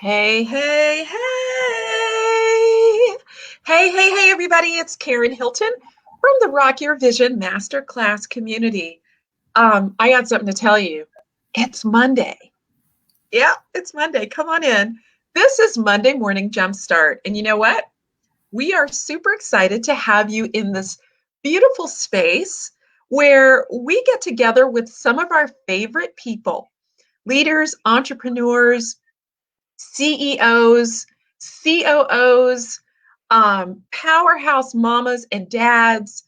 Hey, hey, hey. Hey, everybody. It's Karen Hilton from the Rock Your Vision Masterclass community. I got something to tell you. It's Monday. Yeah, it's Monday. Come on in. This is Monday Morning Jumpstart. And you know what? We are super excited to have you in this beautiful space where we get together with some of our favorite people, leaders, entrepreneurs, CEOs, COOs, powerhouse mamas and dads.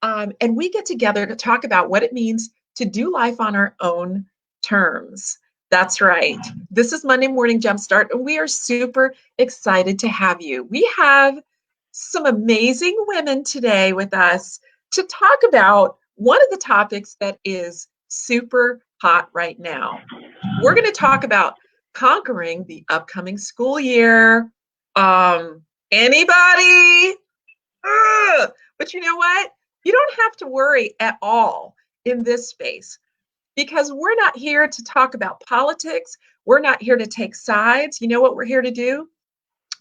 And we get together to talk about what it means to do life on our own terms. That's right. This is Monday Morning Jumpstart, and we are super excited to have you. We have some amazing women today with us to talk about one of the topics that is super hot right now. We're going to talk about conquering the upcoming school year. Anybody? But you know what? You don't have to worry at all in this space because we're not here to talk about politics. We're not here to take sides. You know what we're here to do?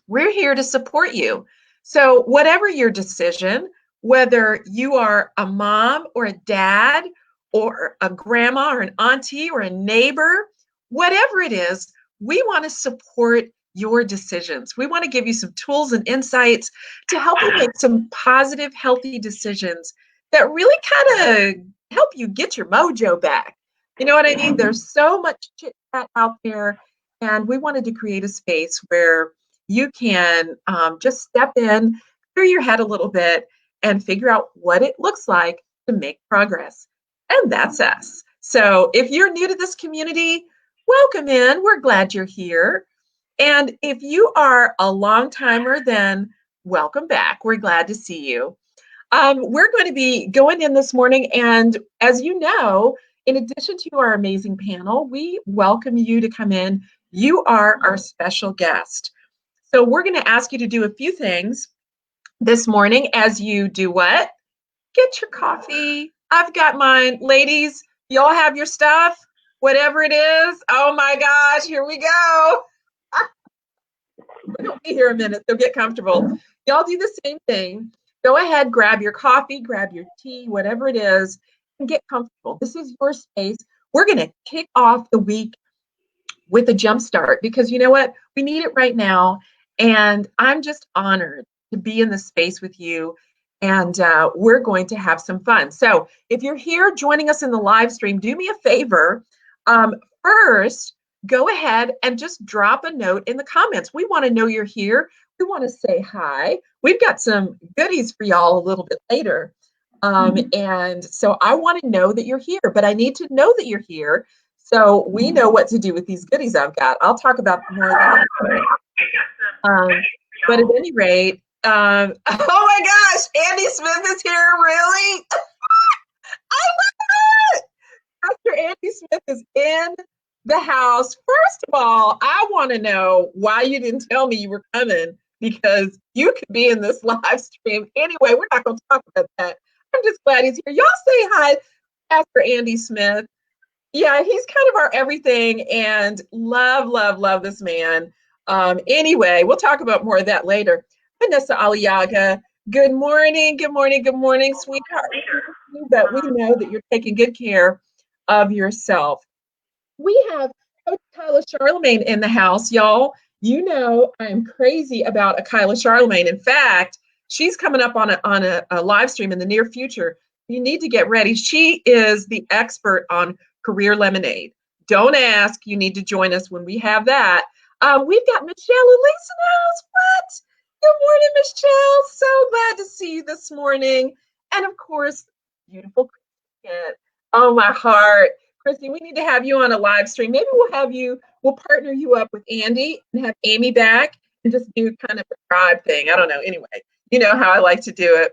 We're here to support you. So, whatever your decision, whether you are a mom or a dad or a grandma or an auntie or a neighbor, whatever it is, we want to support your decisions. We want to give you some tools and insights to help you make some positive, healthy decisions that really kind of help you get your mojo back. You know what I mean? There's so much chit chat out there, and we wanted to create a space where you can just step in, clear your head a little bit, and figure out what it looks like to make progress. And that's us. So if you're new to this community, welcome in. We're glad you're here. And if you are a long timer, then welcome back. We're glad to see you. We're going to be going in this morning, and as you know, in addition to our amazing panel, we welcome you to come in. You are our special guest. So we're going to ask you to do a few things this morning as you do what? Get your coffee. I've got mine. Ladies, y'all have your stuff, whatever it is. Oh my gosh, here we go. We'll be here a minute, so get comfortable. Y'all do the same thing. Go ahead, grab your coffee, grab your tea, whatever it is, and get comfortable. This is your space. We're going to kick off the week with a jump start because you know what? We need it right now. And I'm just honored to be in this space with you. And we're going to have some fun. So if you're here joining us in the live stream, do me a favor. First, go ahead and just drop a note in the comments. We want to know you're here. We want to say hi. We've got some goodies for y'all a little bit later. And so I want to know that you're here, but I need to know that you're here so we know what to do with these goodies I've got. I'll talk about more of that. But at any rate, oh my gosh, Andy Smith is here, really? I love it! Dr. Andy Smith is in the house. First of all, I want to know why you didn't tell me you were coming because you could be in this live stream. Anyway, we're not going to talk about that. I'm just glad he's here. Y'all say hi, Pastor Andy Smith. Yeah, he's kind of our everything and love this man. Anyway, we'll talk about more of that later. Vanessa Aliaga, good morning, sweetheart. But we know that you're taking good care of yourself. We have Coach Kyla Charlemagne in the house, y'all. You know I'm crazy about a Kyla Charlemagne. In fact, she's coming up on a live stream in the near future. You need to get ready. She is the expert on Career Lemonade. Don't ask. You need to join us when we have that. We've got Michelle Elise in the house. What? Good morning, Michelle. So glad to see you this morning. And of course, beautiful Christy. Oh, my heart. Christy, we need to have you on a live stream. Maybe we'll partner you up with Andy and have Amy back and just do kind of a tribe thing. I don't know. Anyway, you know how I like to do it.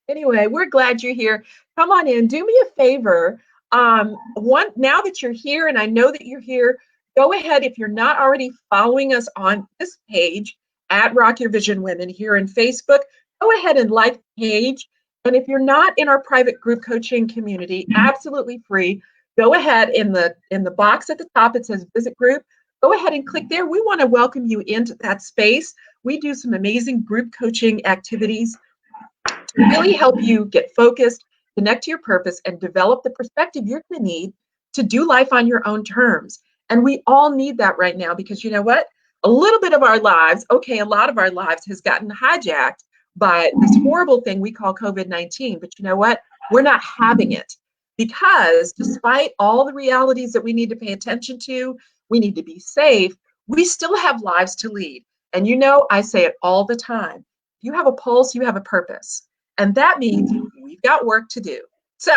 Anyway, we're glad you're here. Come on in. Do me a favor. Now that you're here, and I know that you're here, go ahead. If you're not already following us on this page at Rock Your Vision Women here in Facebook, go ahead and like the page. And if you're not in our private group coaching community, absolutely free. Go ahead in the box at the top. It says visit group. go ahead and click there. We want to welcome you into that space. We do some amazing group coaching activities to really help you get focused, connect to your purpose, and develop the perspective you're going to need to do life on your own terms. And we all need that right now because you know what? A little bit of our lives, okay, a lot of our lives has gotten hijacked by this horrible thing we call COVID-19. But you know what? We're not having it because despite all the realities that we need to pay attention to, we need to be safe, we still have lives to lead. And you know, I say it all the time. If you have a pulse, you have a purpose. And that means we've got work to do. So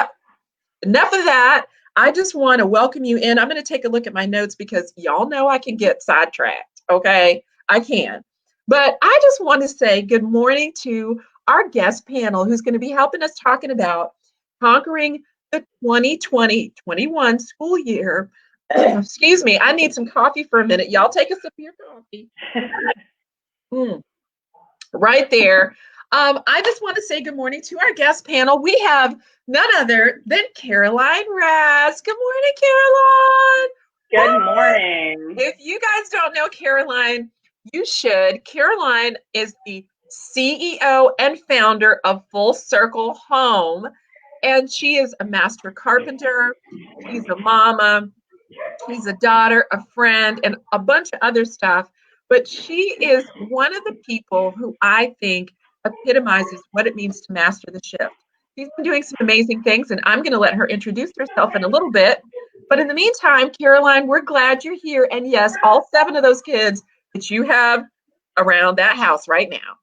enough of that. I just want to welcome you in. I'm going to take a look at my notes because y'all know I can get sidetracked. Okay, I can. But I just want to say good morning to our guest panel who's going to be helping us talking about conquering the 2020-21 school year. Excuse me, I need some coffee for a minute. Y'all take a sip of your coffee. Right there. I just want to say good morning to our guest panel. We have none other than Caroline Raz. Good morning, Caroline. Good morning. If you guys don't know Caroline, you should. Caroline is the CEO and founder of Full Circle Home, and she is a master carpenter. She's a mama. She's a daughter, a friend, and a bunch of other stuff. But she is one of the people who I think epitomizes what it means to master the shift. She's been doing some amazing things, and I'm going to let her introduce herself in a little bit. But in the meantime, Caroline, we're glad you're here. And yes, all 7 of those kids that you have around that house right now.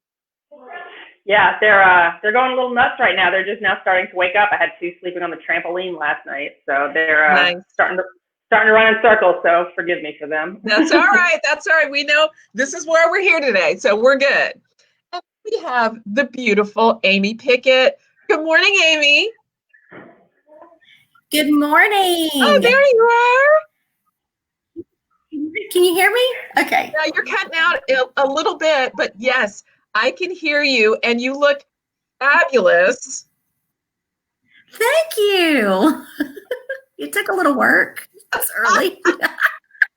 Yeah, they're going a little nuts right now. They're just now starting to wake up. I had 2 sleeping on the trampoline last night, so they're nice. starting to run in circles. So forgive me for them. That's all right. That's all right. We know this is where we're here today, so we're good. And we have the beautiful Amy Pickett. Good morning, Amy. Good morning. Oh, there you are. Can you hear me? Okay. Yeah, you're cutting out a little bit, but yes, I can hear you, and you look fabulous. Thank you. It took a little work. It's early.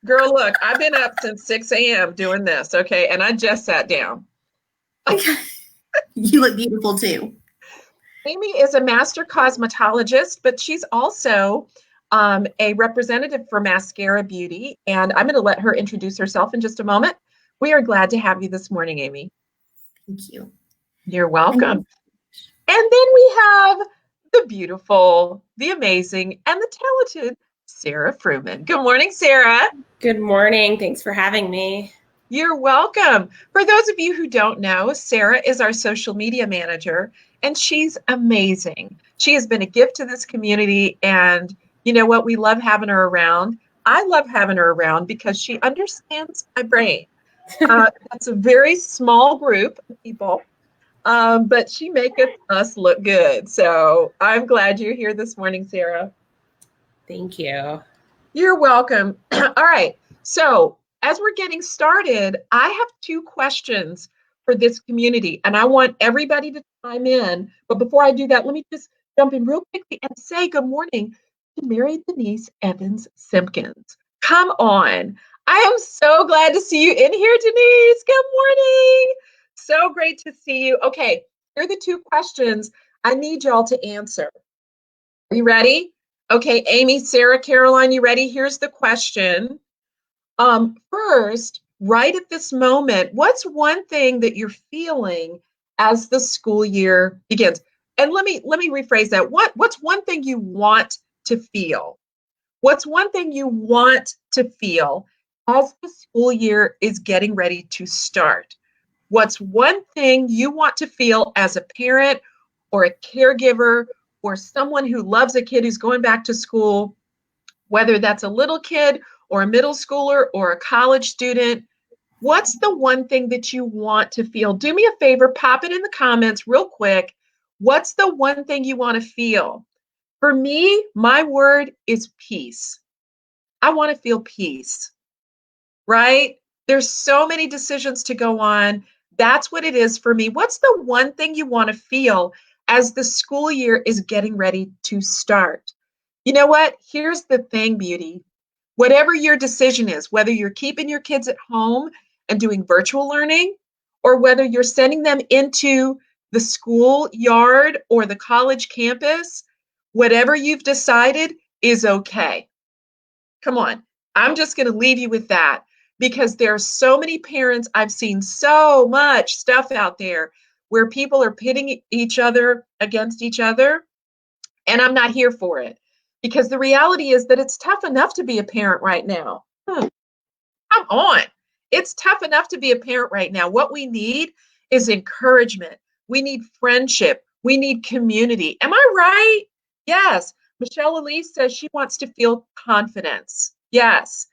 Girl, look, I've been up since 6 a.m. doing this, okay, and I just sat down. You look beautiful too. Amy is a master cosmetologist, but she's also a representative for Mascara Beauty, and I'm going to let her introduce herself in just a moment. We are glad to have you this morning, Amy. Thank you. You're welcome. And then we have the beautiful, the amazing, and the talented Sarah Fruman. Good morning, Sarah. Good morning. Thanks for having me. You're welcome. For those of you who don't know, Sarah is our social media manager, and she's amazing. She has been a gift to this community, and you know what? We love having her around. I love having her around because she understands my brain. That's a very small group of people, but she makes us look good. So I'm glad you're here this morning, Sarah. Thank you. You're welcome. All right. So as we're getting started, I have 2 questions for this community, and I want everybody to chime in. But before I do that, let me just jump in real quickly and say good morning to Mary Denise Evans Simpkins. Come on. I am so glad to see you in here, Denise. Good morning. So great to see you. Okay, here are the 2 questions I need y'all to answer. Are you ready? Okay, Amy, Sarah, Caroline, you ready? Here's the question. First, right at this moment, what's one thing that you're feeling as the school year begins? And let me rephrase that. What's one thing you want to feel? What's one thing you want to feel as the school year is getting ready to start? What's one thing you want to feel as a parent or a caregiver or someone who loves a kid who's going back to school, whether that's a little kid or a middle schooler or a college student? What's the one thing that you want to feel? Do me a favor, pop it in the comments real quick. What's the one thing you want to feel? For me, my word is peace. I want to feel peace, right? There's so many decisions to go on. That's what it is for me. What's the one thing you want to feel as the school year is getting ready to start? You know what? Here's the thing, beauty. Whatever your decision is, whether you're keeping your kids at home and doing virtual learning, or whether you're sending them into the schoolyard or the college campus, whatever you've decided is okay. Come on. I'm just going to leave you with that, because there are so many parents. I've seen so much stuff out there where people are pitting each other against each other, and I'm not here for it, because the reality is that it's tough enough to be a parent right now. Come on. It's tough enough to be a parent right now. What we need is encouragement. We need friendship. We need community. Am I right? Yes. Michelle Elise says she wants to feel confidence. Yes.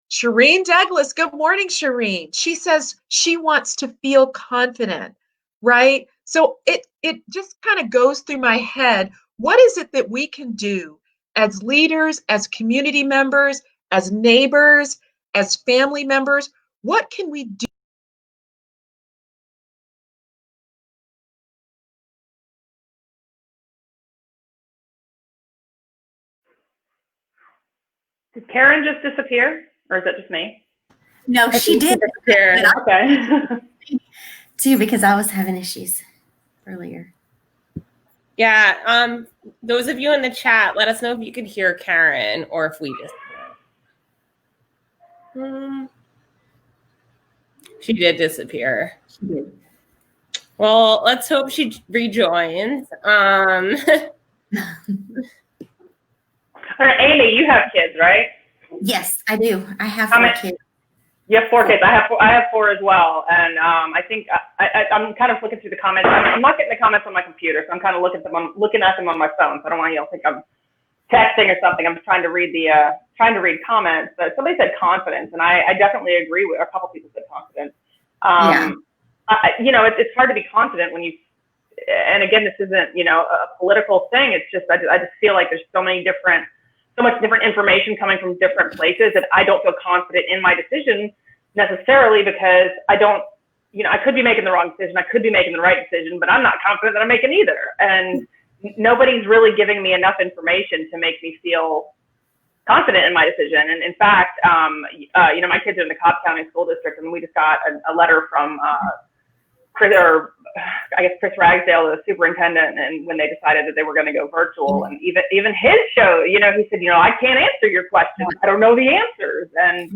Shireen Douglas, good morning, Shireen. She says she wants to feel confident, right? So it just kind of goes through my head. What is it that we can do as leaders, as community members, as neighbors, as family members? What can we do? Did Karen just disappear, or is that just me? No, she did Disappear. Okay. too, because I was having issues earlier. Yeah. Those of you in the chat, let us know if you could hear Karen or if we just. She did disappear. She did. Well, let's hope she rejoins. All right, Amy, you have kids, right? Yes, I do. I have How 4 many- kids. You have 4 kids. I have 4 as well, and I think I'm kind of looking through the comments. I'm not getting the comments on my computer, so I'm kind of looking at them on my phone. So I don't want you to think I'm texting or something. I'm just trying to read comments. But somebody said confidence, and I definitely agree with. A couple people said confidence. Yeah. It's hard to be confident when you. And again, this isn't a political thing. It's just I just feel like there's so much different information coming from different places that I don't feel confident in my decision necessarily, because I don't, I could be making the wrong decision. I could be making the right decision, but I'm not confident that I'm making either. And nobody's really giving me enough information to make me feel confident in my decision. And in fact, my kids are in the Cobb County School District, and we just got a letter from Chris Ragsdale, the superintendent, and when they decided that they were going to go virtual, and even his show, he said, I can't answer your questions. I don't know the answers. And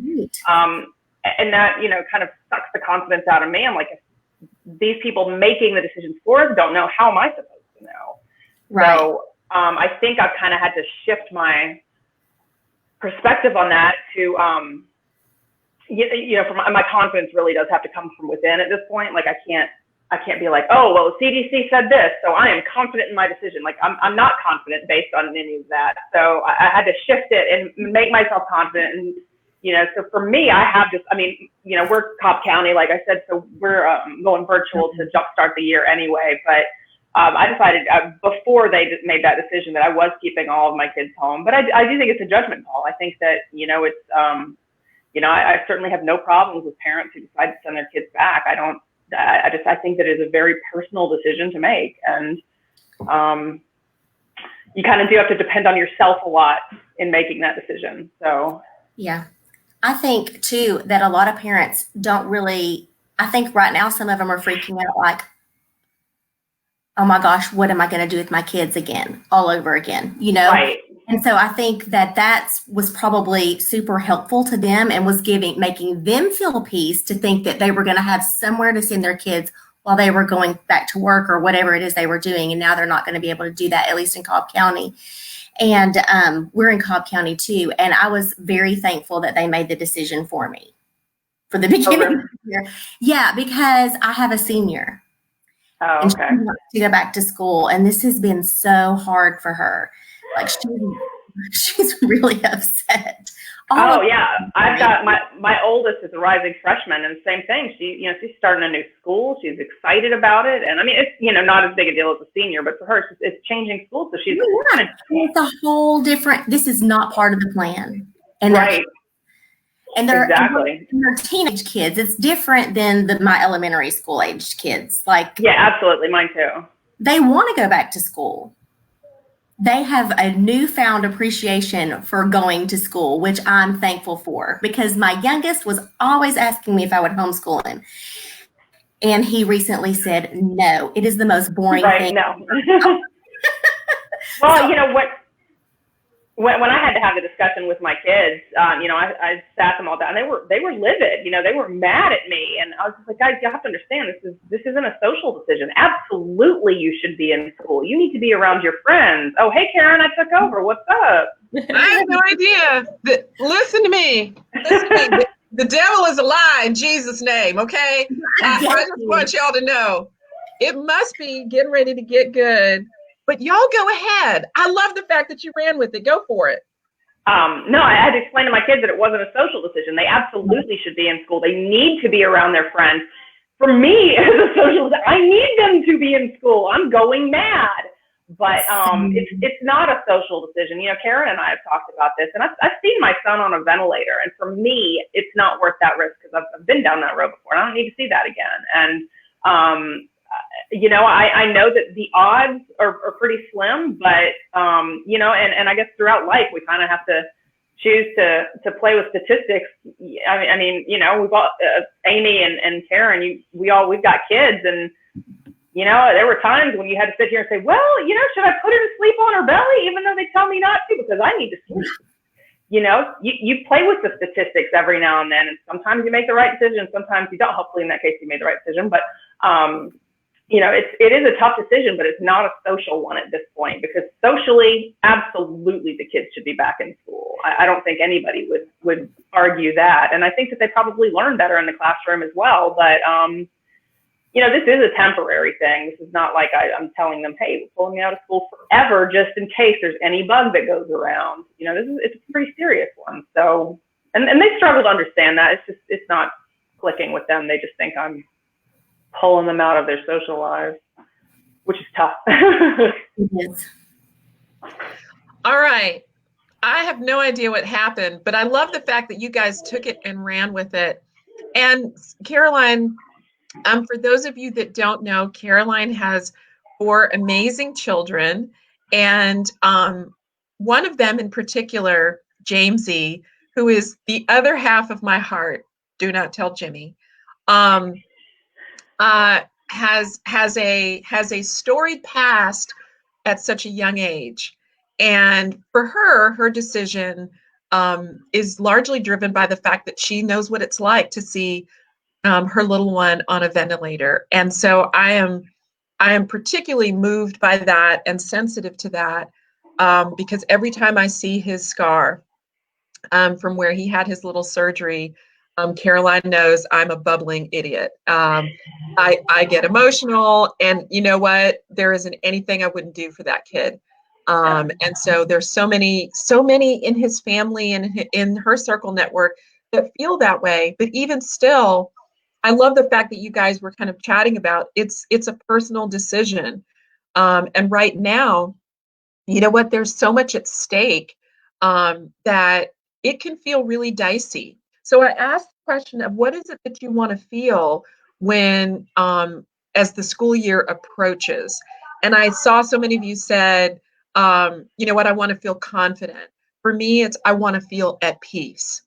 that, kind of sucks the confidence out of me. I'm like, if these people making the decisions for us don't know, how am I supposed to know? Right. So I think I've kind of had to shift my perspective on that to, from my confidence really does have to come from within at this point. Like I can't be like, oh, well, the CDC said this, so I am confident in my decision. Like I'm not confident based on any of that. So I had to shift it and make myself confident. And, so for me, we're Cobb County, like I said, so we're going virtual to jumpstart the year anyway. But I decided before they made that decision that I was keeping all of my kids home. But I do think it's a judgment call. I think that, it's, I certainly have no problems with parents who decide to send their kids back. I think that it is a very personal decision to make. And you kind of do have to depend on yourself a lot in making that decision. So, Yeah. I think too that a lot of parents don't really, I think right now some of them are freaking out like, oh my gosh, what am I going to do with my kids again, all over again, Right. And so I think that was probably super helpful to them and was making them feel peace to think that they were going to have somewhere to send their kids while they were going back to work or whatever it is they were doing. And now they're not going to be able to do that, at least in Cobb County. And we're in Cobb County too. And I was very thankful that they made the decision for me for the beginning of the year. Yeah, because I have a senior. Oh, and okay. she wants to go back to school. And this has been so hard for her. Like she's really upset. Yeah. I've got my oldest is a rising freshman, and same thing. She's starting a new school. She's excited about it. And I mean, it's, not as big a deal as a senior, but for her, it's changing school. So she's it's a whole different, this is not part of the plan. And right. They're Exactly. they're teenage kids. It's different than my elementary school aged kids. Like, yeah, absolutely. Mine too. they want to go back to school. they have a newfound appreciation for going to school, which I'm thankful for, because my youngest was always asking me if I would homeschool him. And he recently said, no, it is the most boring Right, thing. no. Well, you know what? When I had to have the discussion with my kids, you know, I sat them all down. They were livid. You know, they were mad at me, and I was just like, guys, you have to understand this isn't a social decision. Absolutely, you should be in school. You need to be around your friends. Oh, hey, Karen, I took over. What's up? I have no idea. Listen to me. Listen to me. The devil is a lie in Jesus' name. Okay, I just want y'all to know it must be getting ready to get good. But y'all go ahead. I love the fact that you ran with it. Go for it. No, I had to explain to my kids that it wasn't a social decision. They absolutely should be in school. They need to be around their friends. For me, as a social, I need them to be in school. I'm going mad. But it's not a social decision. You know, Karen and I have talked about this, and I've seen my son on a ventilator. And for me, it's not worth that risk because I've been down that road before. And I don't need to see that again. And you know, I know that the odds are pretty slim, but, you know, and I guess throughout life, we kind of have to choose to play with statistics. I mean, you know, we've got Amy and Karen, we've got kids, and, you know, there were times when you had to sit here and say, well, you know, should I put her to sleep on her belly, even though they tell me not to, because I need to sleep. You know, you play with the statistics every now and then, and sometimes you make the right decision, sometimes you don't. Hopefully in that case you made the right decision, but, you know, it is a tough decision, but it's not a social one at this point, because socially, absolutely, the kids should be back in school. I don't think anybody would argue that. And I think that they probably learn better in the classroom as well. But, you know, this is a temporary thing. This is not like I'm telling them, hey, we're pulling you out of school forever just in case there's any bug that goes around. You know, it's a pretty serious one. So, and they struggle to understand that. It's not clicking with them. They just think I'm pulling them out of their social lives, which is tough. Yes. All right. I have no idea what happened, but I love the fact that you guys took it and ran with it. And Caroline, for those of you that don't know, Caroline has 4 amazing children. And one of them in particular, Jamesy, who is the other half of my heart, do not tell Jimmy, has a storied past at such a young age. And for her decision is largely driven by the fact that she knows what it's like to see her little one on a ventilator. And so I am particularly moved by that and sensitive to that because every time I see his scar from where he had his little surgery, Caroline knows I'm a bubbling idiot. I get emotional, and you know what? There isn't anything I wouldn't do for that kid. And so there's so many in his family and in her circle network that feel that way. But even still, I love the fact that you guys were kind of chatting about it's a personal decision. And right now, you know what? There's so much at stake that it can feel really dicey. So I asked the question of what is it that you want to feel when, as the school year approaches? And I saw so many of you said, you know what, I want to feel confident. For me, I want to feel at peace.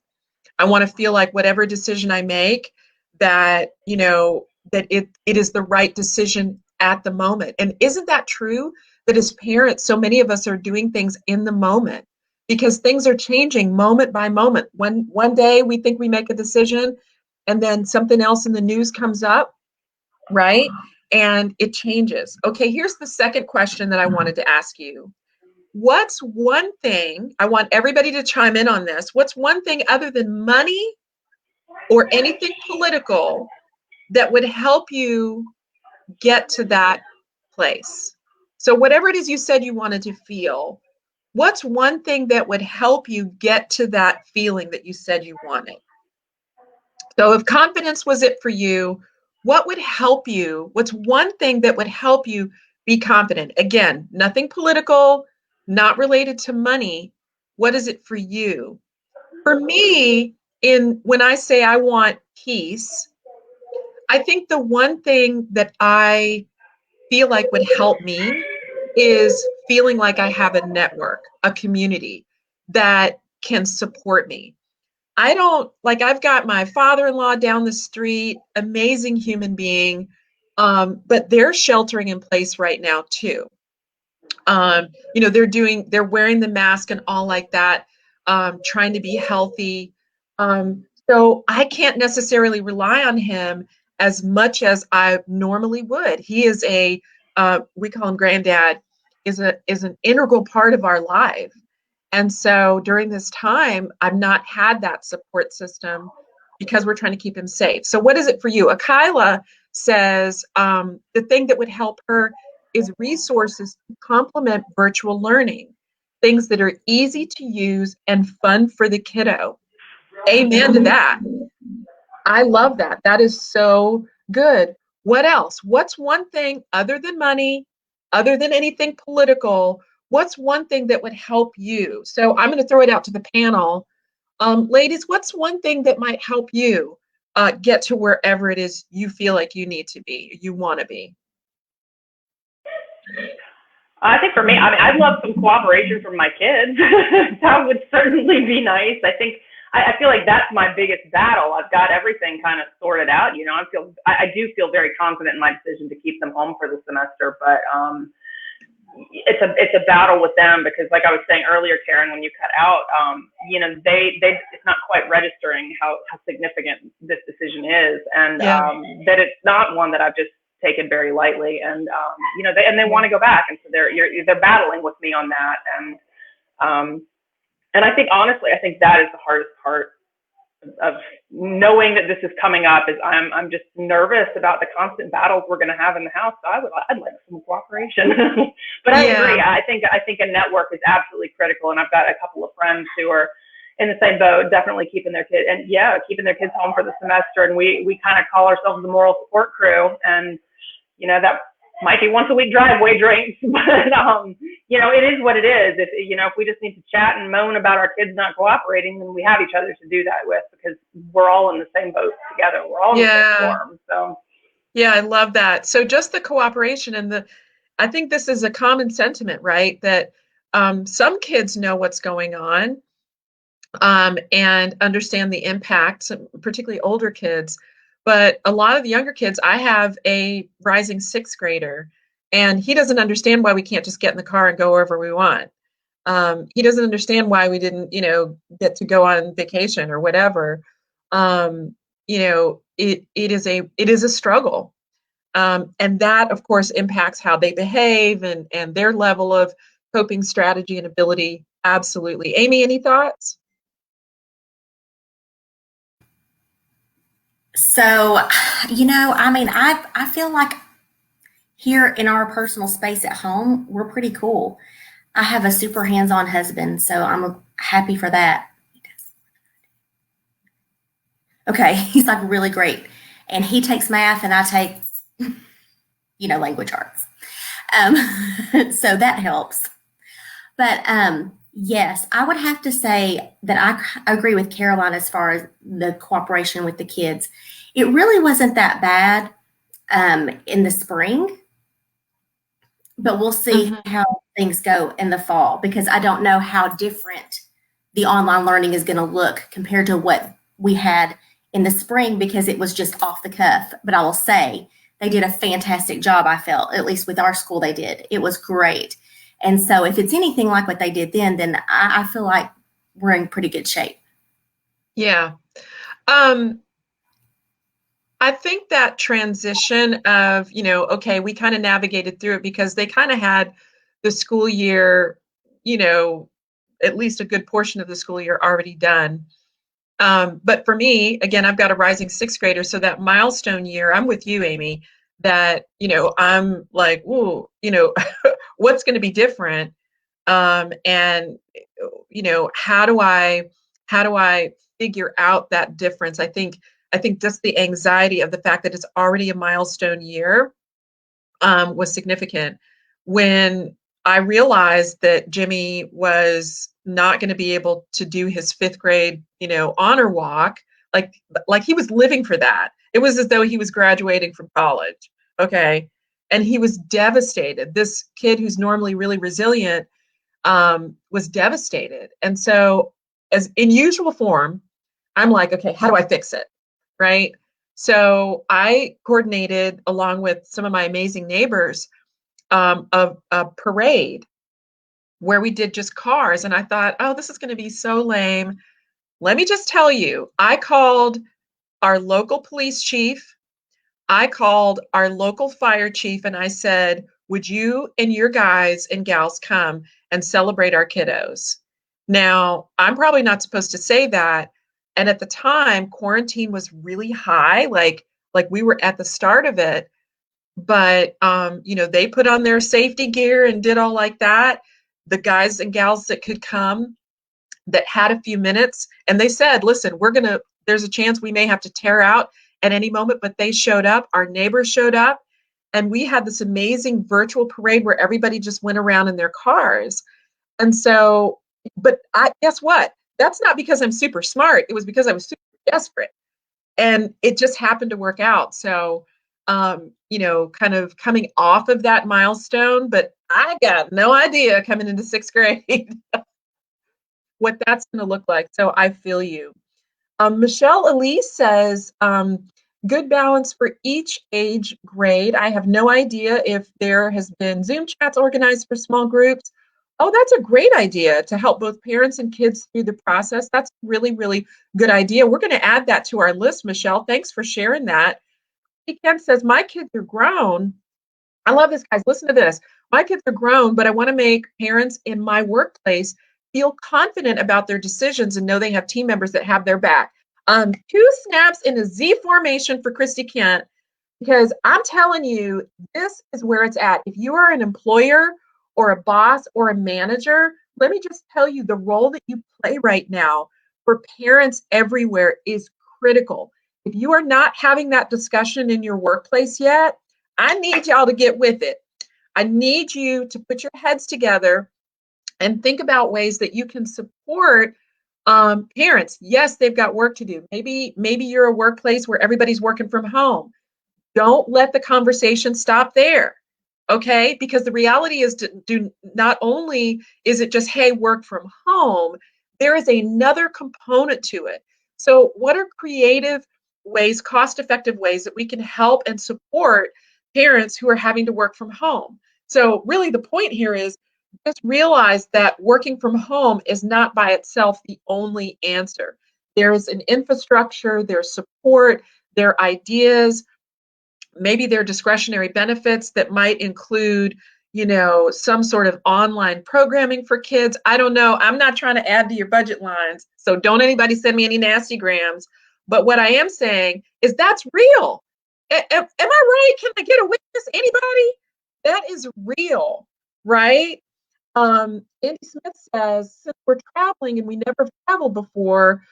I want to feel like whatever decision I make, that, you know, that it is the right decision at the moment. And isn't that true? That as parents, so many of us are doing things in the moment because things are changing moment by moment. One day we think we make a decision and then something else in the news comes up, right? And it changes. Okay, here's the second question that I wanted to ask you. What's one thing, I want everybody to chime in on this, what's one thing other than money or anything political that would help you get to that place? So whatever it is you said you wanted to feel, what's one thing that would help you get to that feeling that you said you wanted? So if confidence was it for you, what would help you? What's one thing that would help you be confident? Again, nothing political, not related to money. What is it for you? For me, when I say I want peace, I think the one thing that I feel like would help me is feeling like I have a network, a community that can support me. I don't like, I've got my father-in-law down the street, amazing human being, but they're sheltering in place right now too. They're wearing the mask and all like that, trying to be healthy. So I can't necessarily rely on him as much as I normally would. He is we call him granddad, is an integral part of our life. And so during this time, I've not had that support system because we're trying to keep him safe. So what is it for you? Akila says the thing that would help her is resources to complement virtual learning, things that are easy to use and fun for the kiddo. Amen to that. I love that. That is so good. What else? What's one thing other than money, other than anything political? What's one thing that would help you? So I'm going to throw it out to the panel. Ladies, what's one thing that might help you get to wherever it is you feel like you need to be, you want to be? I think for me, I mean, I'd love some cooperation from my kids. That would certainly be nice. I feel like that's my biggest battle. I've got everything kind of sorted out. I do feel very confident in my decision to keep them home for the semester, but it's a battle with them because, like I was saying earlier, Karen, when you cut out, they it's not quite registering how significant this decision is, and that it's not one that I've just taken very lightly, and they want to go back, and so they're battling with me on that, and I think honestly, that is the hardest part of knowing that this is coming up. Is I'm just nervous about the constant battles we're going to have in the house. So I'd like some cooperation, but I agree. I think a network is absolutely critical, and I've got a couple of friends who are in the same boat, definitely keeping their kids home for the semester, and we kind of call ourselves the moral support crew, and that might be once a week driveway drinks, but it is what it is. If we just need to chat and moan about our kids not cooperating, then we have each other to do that with, because we're all in the same boat together. We're all in the same storm. So yeah, I love that. So just the cooperation I think this is a common sentiment, right? That some kids know what's going on and understand the impacts, particularly older kids. But a lot of the younger kids, I have a rising sixth grader, and he doesn't understand why we can't just get in the car and go wherever we want. He doesn't understand why we didn't, get to go on vacation or whatever. It is a struggle. And that, of course, impacts how they behave and their level of coping strategy and ability. Absolutely. Amy, any thoughts? So, I feel like here in our personal space at home, we're pretty cool. I have a super hands-on husband, so I'm happy for that. Okay, he's like really great. And he takes math and I take, language arts. So that helps. But yes, I would have to say that I agree with Caroline as far as the cooperation with the kids. It really wasn't that bad in the spring, but we'll see how things go in the fall, because I don't know how different the online learning is going to look compared to what we had in the spring, because it was just off the cuff. But I will say they did a fantastic job, I felt, at least with our school they did. It was great. And so if it's anything like what they did then I feel like we're in pretty good shape. Yeah. I think that transition of, okay, we kind of navigated through it because they kind of had the school year, at least a good portion of the school year already done. But for me, again, I've got a rising sixth grader. So that milestone year, I'm with you, Amy, that, I'm like, ooh, what's going to be different? And, how do I figure out that difference? I think just the anxiety of the fact that it's already a milestone year was significant. When I realized that Jimmy was not going to be able to do his fifth grade, honor walk, like he was living for that. It was as though he was graduating from college. Okay. and he was devastated. This kid who's normally really resilient was devastated. And so, as in usual form, I'm like, okay, how do I fix it? Right. So I coordinated, along with some of my amazing neighbors, a parade where we did just cars. And I thought, oh, this is going to be so lame. Let me just tell you, I called our local police chief. I called our local fire chief and I said, would you and your guys and gals come and celebrate our kiddos? Now, I'm probably not supposed to say that. And at the time, quarantine was really high, like we were at the start of it. But they put on their safety gear and did all like that. The guys and gals that could come, that had a few minutes, and they said, listen, there's a chance we may have to tear out at any moment, but they showed up. Our neighbors showed up, and we had this amazing virtual parade where everybody just went around in their cars. And so, but guess what? That's not because I'm super smart. It was because I was super desperate, and it just happened to work out. So, kind of coming off of that milestone, but I got no idea coming into 6th grade what that's going to look like. So I feel you. Michelle Elise says, good balance for each age grade. I have no idea if there has been Zoom chats organized for small groups. Oh, that's a great idea to help both parents and kids through the process. That's a really, really good idea. We're going to add that to our list, Michelle. Thanks for sharing that. Ken says, my kids are grown. I love this, guys. Listen to this. My kids are grown, but I want to make parents in my workplace feel confident about their decisions and know they have team members that have their back. 2 snaps in a Z formation for Christy Kent, because I'm telling you, this is where it's at. If you are an employer or a boss or a manager, let me just tell you, the role that you play right now for parents everywhere is critical. If you are not having that discussion in your workplace yet, I need y'all to get with it. I need you to put your heads together and think about ways that you can support parents. Yes, they've got work to do. Maybe you're a workplace where everybody's working from home. Don't let the conversation stop there, okay? Because the reality is, not only is it just, hey, work from home, there is another component to it. So what are creative ways, cost-effective ways that we can help and support parents who are having to work from home? So really the point here is, just realize that working from home is not by itself the only answer. There's an infrastructure, there's support, there are ideas, maybe there are discretionary benefits that might include, some sort of online programming for kids. I don't know. I'm not trying to add to your budget lines, so don't anybody send me any nasty grams. But what I am saying is that's real. Am I right? Can I get a witness? Anybody? That is real, right? Andy Smith says, since we're traveling and we never traveled before,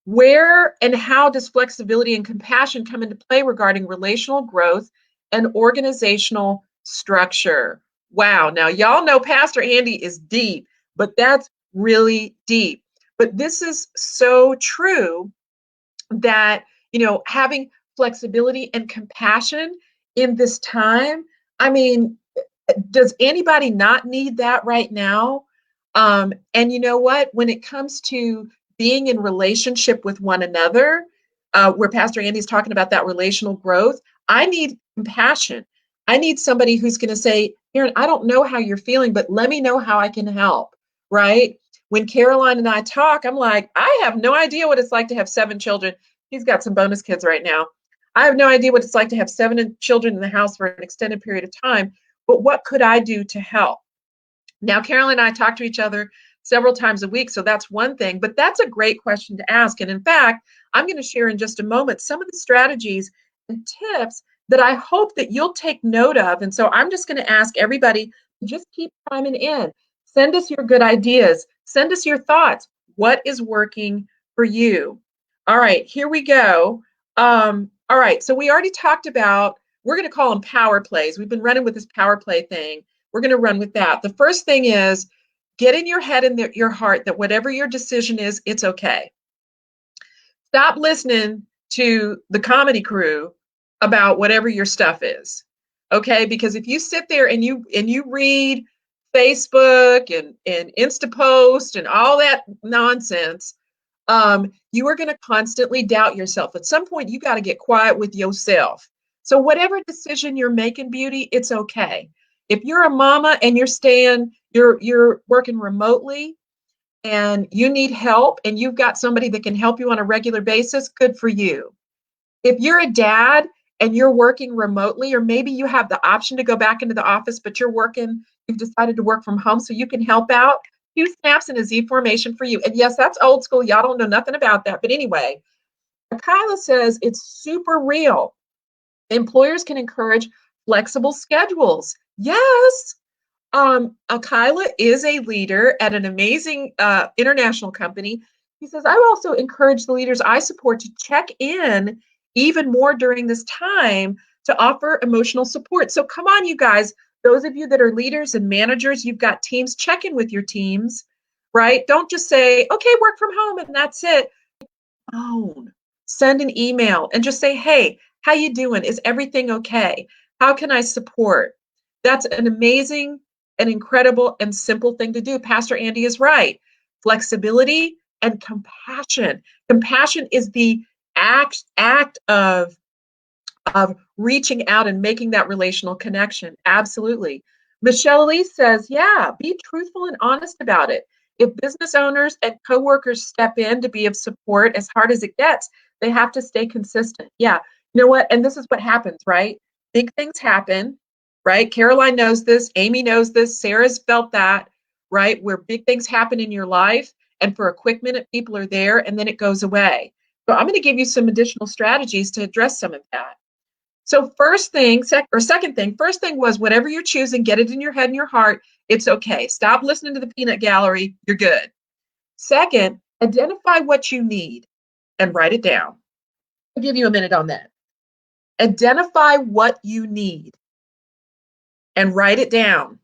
where and how does flexibility and compassion come into play regarding relational growth and organizational structure? Wow. Now, y'all know Pastor Andy is deep, but that's really deep. But this is so true that, having flexibility and compassion in this time, I mean, does anybody not need that right now? And you know what? When it comes to being in relationship with one another, where Pastor Andy's talking about that relational growth, I need compassion. I need somebody who's going to say, Aaron, I don't know how you're feeling, but let me know how I can help, right? When Caroline and I talk, I'm like, I have no idea what it's like to have 7 children. He's got some bonus kids right now. I have no idea what it's like to have 7 children in the house for an extended period of time, but what could I do to help? Now, Caroline and I talk to each other several times a week, so that's one thing, but that's a great question to ask. And in fact, I'm going to share in just a moment some of the strategies and tips that I hope that you'll take note of. And so I'm just going to ask everybody to just keep chiming in. Send us your good ideas. Send us your thoughts. What is working for you? All right, here we go. All right, so we already talked about, we're going to call them power plays. We've been running with this power play thing. We're going to run with that. The first thing is, get in your head and your heart that whatever your decision is, it's okay. Stop listening to the comedy crew about whatever your stuff is. Okay, because if you sit there and you read Facebook and Instapost and all that nonsense, you are going to constantly doubt yourself. At some point, you got to get quiet with yourself. So whatever decision you're making, beauty, it's okay. If you're a mama and you're working remotely and you need help and you've got somebody that can help you on a regular basis, good for you. If you're a dad and you're working remotely, or maybe you have the option to go back into the office, but you've decided to work from home so you can help out, Q snaps in a Z formation for you. And yes, that's old school. Y'all don't know nothing about that. But anyway, Kyla says it's super real. Employers can encourage flexible schedules. Yes. Kyla is a leader at an amazing international company. He says, I also encourage the leaders I support to check in even more during this time to offer emotional support. So come on, you guys, those of you that are leaders and managers, you've got teams, check in with your teams, right? Don't just say, okay, work from home and that's it. Send an email and just say, hey, how you doing? Is everything okay? How can I support? That's an amazing and incredible and simple thing to do. Pastor Andy is right. Flexibility and compassion. Compassion is the act of reaching out and making that relational connection. Absolutely. Michelle Lee says, yeah, be truthful and honest about it. If business owners and coworkers step in to be of support, as hard as it gets, they have to stay consistent. Yeah, you know what? And this is what happens, right? Big things happen, right? Caroline knows this. Amy knows this. Sarah's felt that, right? Where big things happen in your life, and for a quick minute, people are there, and then it goes away. So I'm going to give you some additional strategies to address some of that. So first thing was whatever you're choosing, get it in your head and your heart. It's okay. Stop listening to the peanut gallery. You're good. Second, identify what you need and write it down. I'll give you a minute on that. Identify what you need and write it down.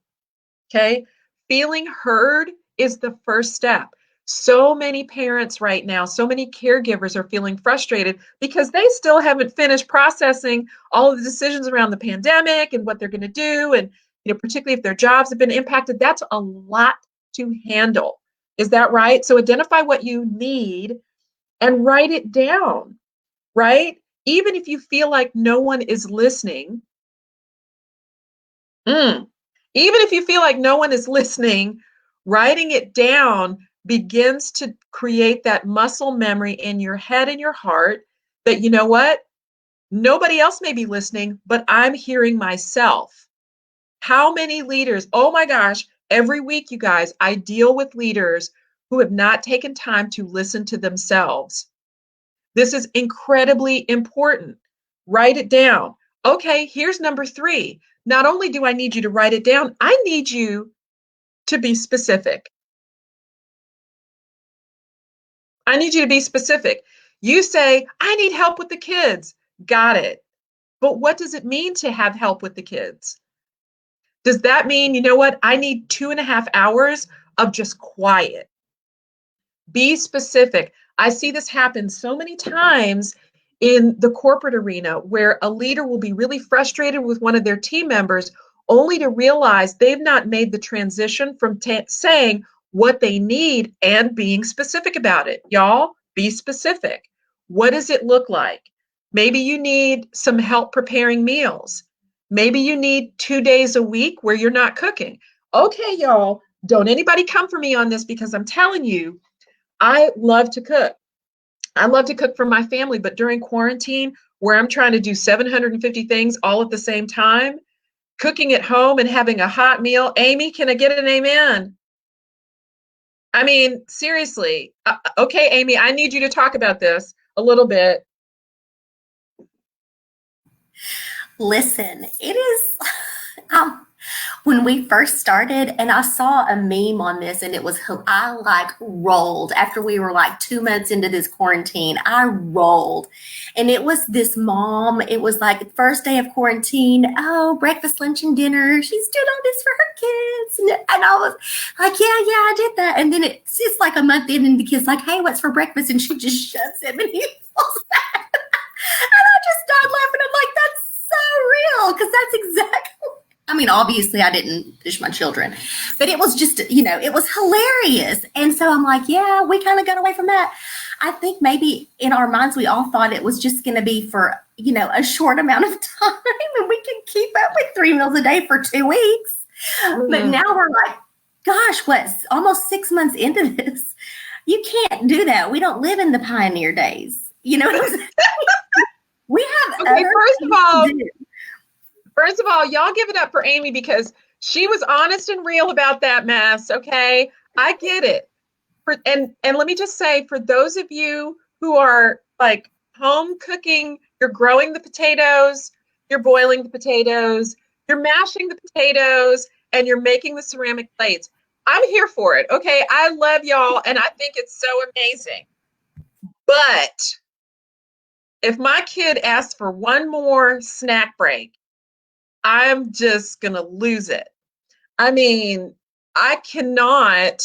Okay. Feeling heard is the first step. So many parents right now, so many caregivers are feeling frustrated because they still haven't finished processing all of the decisions around the pandemic and what they're going to do. And, particularly if their jobs have been impacted, that's a lot to handle. Is that right? So identify what you need and write it down, right? Even if you feel like no one is listening, even if you feel like no one is listening, writing it down begins to create that muscle memory in your head and your heart that, you know what? Nobody else may be listening, but I'm hearing myself. How many leaders? Oh my gosh, every week, you guys, I deal with leaders who have not taken time to listen to themselves. This is incredibly important. Write it down. Okay, here's number 3. Not only do I need you to write it down, I need you to be specific. I need you to be specific. You say, I need help with the kids. Got it. But what does it mean to have help with the kids? Does that mean, you know what? I need 2.5 hours of just quiet. Be specific. I see this happen so many times in the corporate arena where a leader will be really frustrated with one of their team members only to realize they've not made the transition from saying what they need and being specific about it. Y'all, be specific. What does it look like? Maybe you need some help preparing meals. Maybe you need 2 days a week where you're not cooking. Okay, y'all, don't anybody come for me on this because I'm telling you, I love to cook. I love to cook for my family, but during quarantine, where I'm trying to do 750 things all at the same time, cooking at home and having a hot meal. Amy, can I get an amen? I mean, seriously. Okay, Amy, I need you to talk about this a little bit. Listen, it is, when we first started, and I saw a meme on this, and it was, I like rolled after we were like 2 months into this quarantine. I rolled, and it was this mom. It was like first day of quarantine. Oh, breakfast, lunch, and dinner. She's doing all this for her kids, and I was like, yeah, I did that. And then it's like a month in, and the kid's like, hey, what's for breakfast? And she just shoves him, and he falls back. And I just started laughing. I'm like, that's so real, because that's exactly. I mean, obviously I didn't push my children, but it was just, it was hilarious. And so I'm like, yeah, we kind of got away from that. I think maybe in our minds, we all thought it was just going to be for, a short amount of time and we can keep up with 3 meals a day for 2 weeks. Mm-hmm. But now we're like, gosh, almost 6 months into this? You can't do that. We don't live in the pioneer days. You know what I'm saying? We have okay, First of all, y'all give it up for Amy because she was honest and real about that mess, okay? I get it. And let me just say, for those of you who are like home cooking, you're growing the potatoes, you're boiling the potatoes, you're mashing the potatoes, and you're making the ceramic plates. I'm here for it, okay? I love y'all, and I think it's so amazing. But if my kid asks for one more snack break, I'm just going to lose it. I mean, I cannot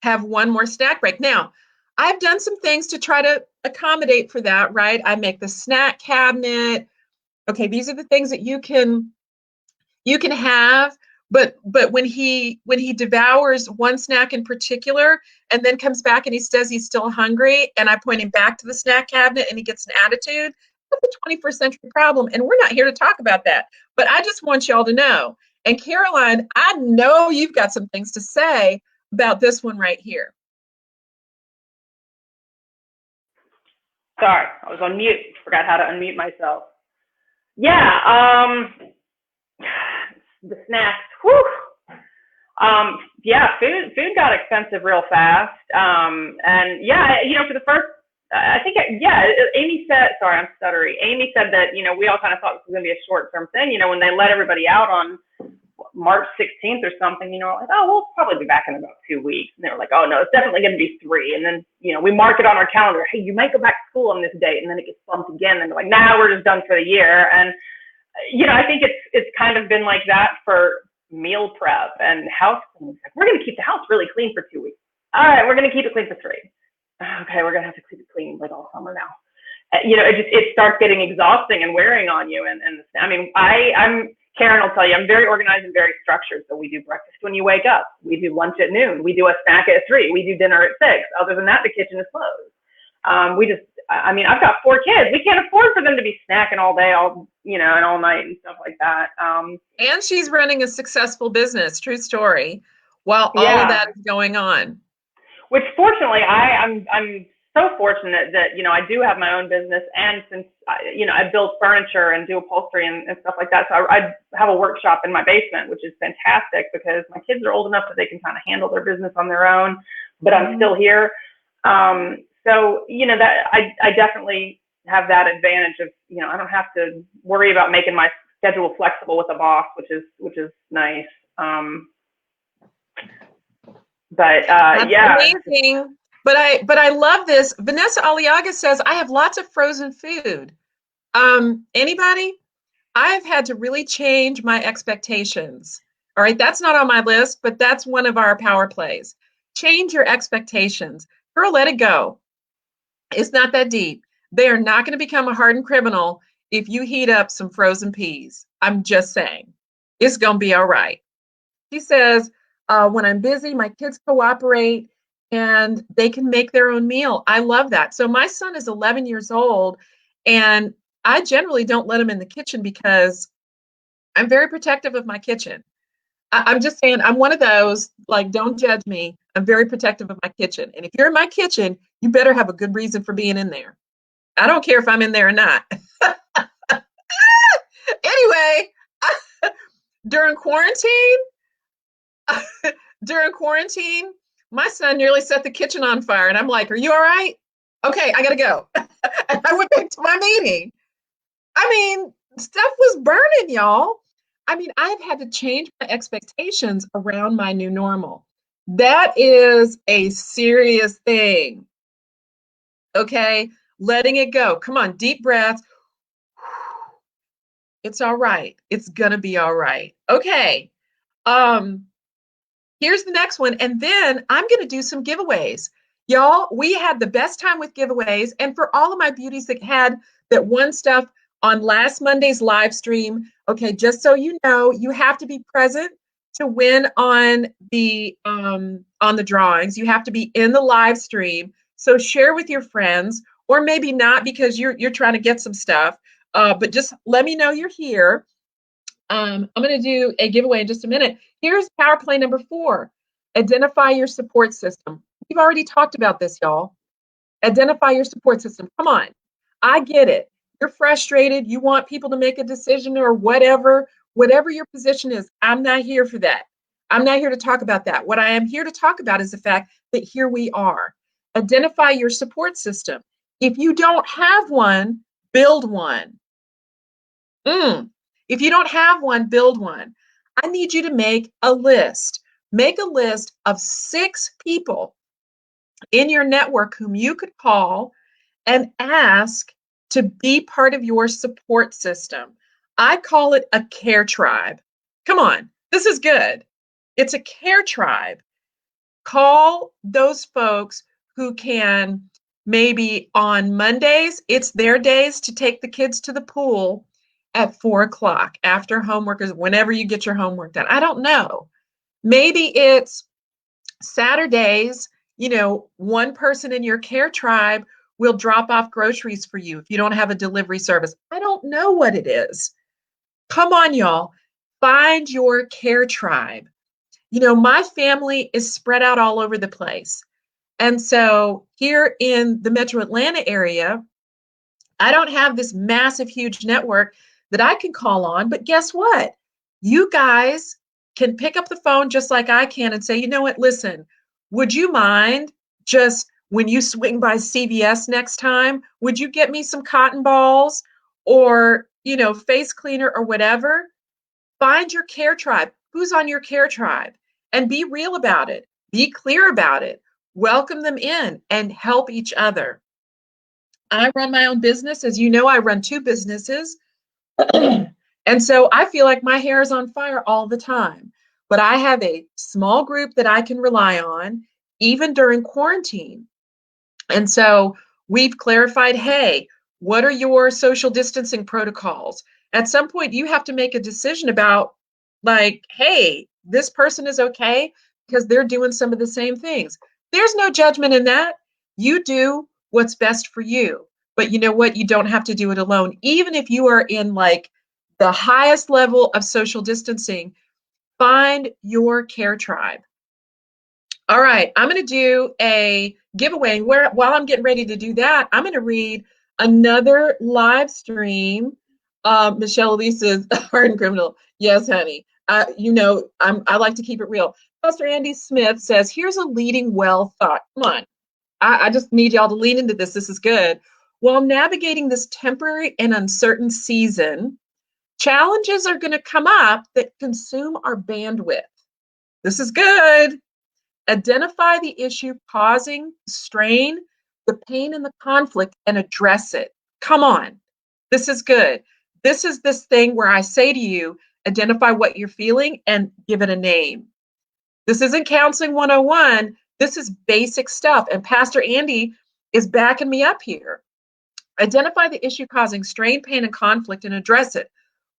have one more snack break. Now, I've done some things to try to accommodate for that, right? I make the snack cabinet. Okay, these are the things that you can have, but when he devours one snack in particular and then comes back and he says he's still hungry and I point him back to the snack cabinet and he gets an attitude, that's a 21st century problem, and we're not here to talk about that. But I just want y'all to know. And Caroline, I know you've got some things to say about this one right here. Sorry, I was on mute. Forgot how to unmute myself. Yeah, the snacks. Whew. Yeah, food got expensive real fast. And yeah, for the first, I think, Amy said, sorry, I'm stuttering. Amy said that, we all kind of thought this was going to be a short-term thing, when they let everybody out on March 16th or something, like, oh, we'll probably be back in about 2 weeks. And they were like, oh no, it's definitely going to be 3. And then, we mark it on our calendar. Hey, you might go back to school on this date. And then it gets bumped again. And they're like, nah, we're just done for the year. And, I think it's kind of been like that for meal prep and house cleaning. We're going to keep the house really clean for 2 weeks. All right, we're going to keep it clean for 3. Okay, we're going to have to keep it clean like all summer now. It starts getting exhausting and wearing on you. And I mean, I'm Karen will tell you, I'm very organized and very structured. So we do breakfast when you wake up. We do lunch at noon. We do a snack at 3. We do dinner at 6. Other than that, the kitchen is closed. I've got 4 kids. We can't afford for them to be snacking all day, and all night and stuff like that. And she's running a successful business, true story, while all of that is going on. Which fortunately, I'm so fortunate that, I do have my own business. And since, I build furniture and do upholstery and stuff like that. So I have a workshop in my basement, which is fantastic because my kids are old enough that they can kind of handle their business on their own, but I'm still here. So, that I definitely have that advantage of, I don't have to worry about making my schedule flexible with a boss, which is nice. That's amazing. But I love this. Vanessa Aliaga says, I have lots of frozen food. Anybody? I've had to really change my expectations. All right. That's not on my list, but that's one of our power plays. Change your expectations. Girl, let it go. It's not that deep. They are not going to become a hardened criminal if you heat up some frozen peas. I'm just saying. It's going to be all right. She says, when I'm busy, my kids cooperate and they can make their own meal. I love that. So my son is 11 years old and I generally don't let him in the kitchen because I'm very protective of my kitchen. I'm just saying, I'm one of those, like, don't judge me. I'm very protective of my kitchen. And if you're in my kitchen, you better have a good reason for being in there. I don't care if I'm in there or not. Anyway, during quarantine, my son nearly set the kitchen on fire. And I'm like, are you all right? Okay, I got to go. And I went back to my meeting. I mean, stuff was burning, y'all. I mean, I've had to change my expectations around my new normal. That is a serious thing. Okay, letting it go. Come on, deep breaths. It's all right. It's gonna be all right. Okay. Here's the next one. And then I'm gonna do some giveaways. Y'all, we had the best time with giveaways. And for all of my beauties that had that won stuff, on last Monday's live stream. Okay, just so you know, you have to be present to win on the drawings. You have to be in the live stream. So share with your friends, or maybe not because you're trying to get some stuff. But just let me know you're here. I'm going to do a giveaway in just a minute. Here's power play number 4. Identify your support system. We've already talked about this, y'all. Identify your support system. Come on. I get it. You're frustrated. You want people to make a decision or whatever your position is. I'm not here for that. I'm not here to talk about that. What I am here to talk about is the fact that here we are. Identify your support system. If you don't have one, build one. If you don't have one, build one. I need you to make a list. Make a list of 6 people in your network whom you could call and ask to be part of your support system. I call it a care tribe. Come on, this is good. It's a care tribe. Call those folks who can, maybe on Mondays, it's their days to take the kids to the pool at 4 o'clock after homework, is whenever you get your homework done. I don't know. Maybe it's Saturdays, one person in your care tribe will drop off groceries for you if you don't have a delivery service. I don't know what it is. Come on, y'all. Find your care tribe. My family is spread out all over the place. And so here in the Metro Atlanta area, I don't have this massive, huge network that I can call on. But guess what? You guys can pick up the phone just like I can and say, you know what, listen, would you mind just when you swing by CVS next time, would you get me some cotton balls or, face cleaner or whatever? Find your care tribe. Who's on your care tribe? And be real about it. Be clear about it. Welcome them in and help each other. I run my own business. As you know, I run 2 businesses. And so I feel like my hair is on fire all the time. But I have a small group that I can rely on, even during quarantine. And so we've clarified, hey, what are your social distancing protocols? At some point, you have to make a decision about, like, hey, this person is okay because they're doing some of the same things. There's no judgment in that. You do what's best for you. But you know what? You don't have to do it alone. Even if you are in like the highest level of social distancing, find your care tribe. All right, I'm going to do a giveaway. While I'm getting ready to do that, I'm going to read another live stream. Michelle Elise says, hardened criminal. Yes, honey. I like to keep it real. Pastor Andy Smith says, here's a leading well thought. Come on. I just need y'all to lean into this. This is good. While navigating this temporary and uncertain season, challenges are going to come up that consume our bandwidth. This is good. Identify the issue causing strain, the pain, and the conflict, and address it. Come on. This is good. This is this thing where I say to you, identify what you're feeling and give it a name. This isn't counseling 101. This is basic stuff. And Pastor Andy is backing me up here. Identify the issue causing strain, pain, and conflict and address it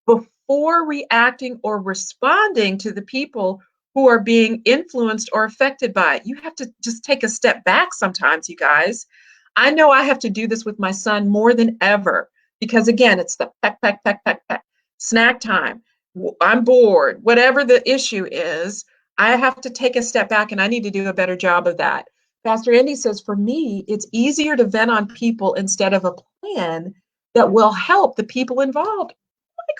before reacting or responding to the people who are being influenced or affected by it. You have to just take a step back sometimes, you guys. I know I have to do this with my son more than ever because, again, it's the peck, peck, peck, peck, peck, snack time. I'm bored. Whatever the issue is, I have to take a step back, and I need to do a better job of that. Pastor Andy says, for me, it's easier to vent on people instead of a plan that will help the people involved. Oh my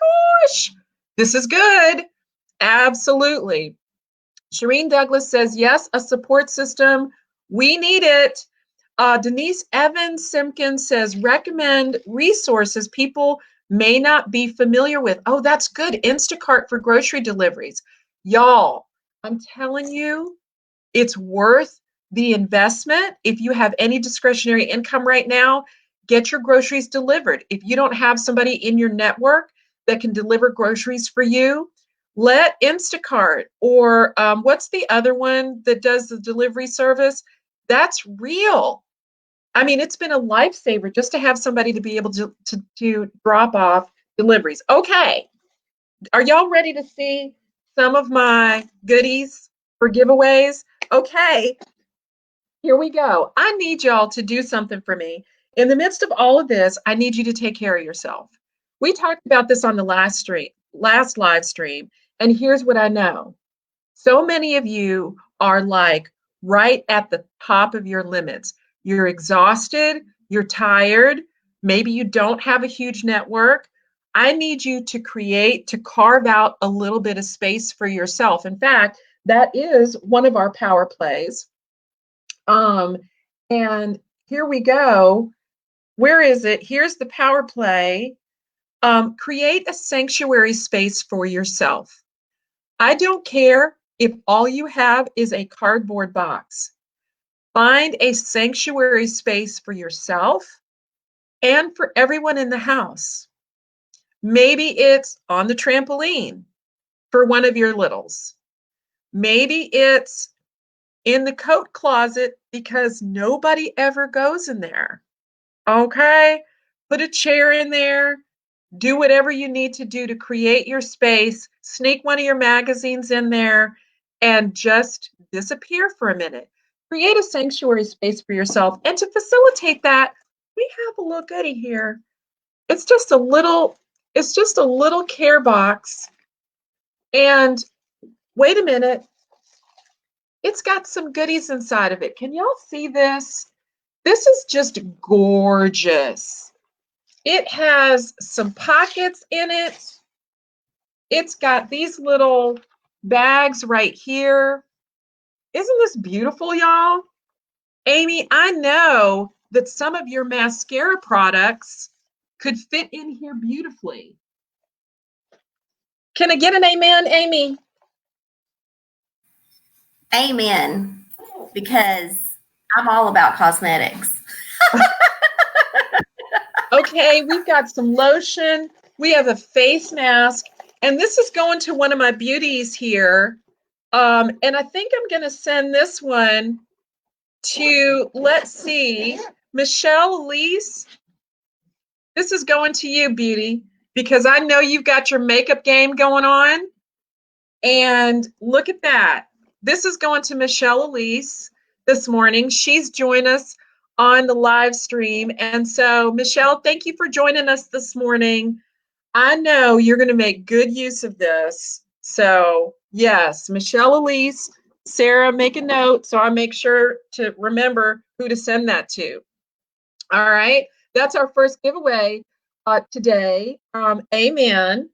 gosh, this is good. Absolutely. Shireen Douglas says, yes, a support system. We need it. Denise Evans Simpkins says, recommend resources people may not be familiar with. Oh, that's good. Instacart for grocery deliveries. Y'all, I'm telling you, it's worth the investment. If you have any discretionary income right now, get your groceries delivered. If you don't have somebody in your network that can deliver groceries for you, let Instacart or what's the other one that does the delivery service? That's real. I mean, it's been a lifesaver just to have somebody to be able to drop off deliveries. Okay, are y'all ready to see some of my goodies for giveaways? Okay, here we go. I need y'all to do something for me. In the midst of all of this, I need you to take care of yourself. We talked about this on the last live stream, and here's what I know. So many of you are like right at the top of your limits. You're exhausted, you're tired, maybe you don't have a huge network. I need you to carve out a little bit of space for yourself. In fact, that is one of our power plays. And here we go. Where is it? Here's the power play. Create a sanctuary space for yourself. I don't care if all you have is a cardboard box. Find a sanctuary space for yourself and for everyone in the house. Maybe it's on the trampoline for one of your littles. Maybe it's in the coat closet because nobody ever goes in there. Okay? Put a chair in there. Do whatever you need to do to create your space. Sneak one of your magazines in there and just disappear for a minute. Create a sanctuary space for yourself. And to facilitate that, we have a little goodie here. It's just a little care box. And wait a minute. It's got some goodies inside of it. Can y'all see this? This is just gorgeous. It has some pockets in it. It's got these little bags right here. Isn't this beautiful, y'all? Amy, I know that some of your mascara products could fit in here beautifully. Can I get an amen, Amy? Amen. Because I'm all about cosmetics. Okay, we've got some lotion. We have a face mask. And this is going to one of my beauties here. And I think I'm going to send this one to, let's see, Michelle Elise. This is going to you, beauty, because I know you've got your makeup game going on. And look at that. This is going to Michelle Elise this morning. She's joined us on the live stream. And so, Michelle, thank you for joining us this morning. I know you're going to make good use of this. So, yes, Michelle Elise, Sarah, make a note so I make sure to remember who to send that to. All right, that's our first giveaway today. Amen.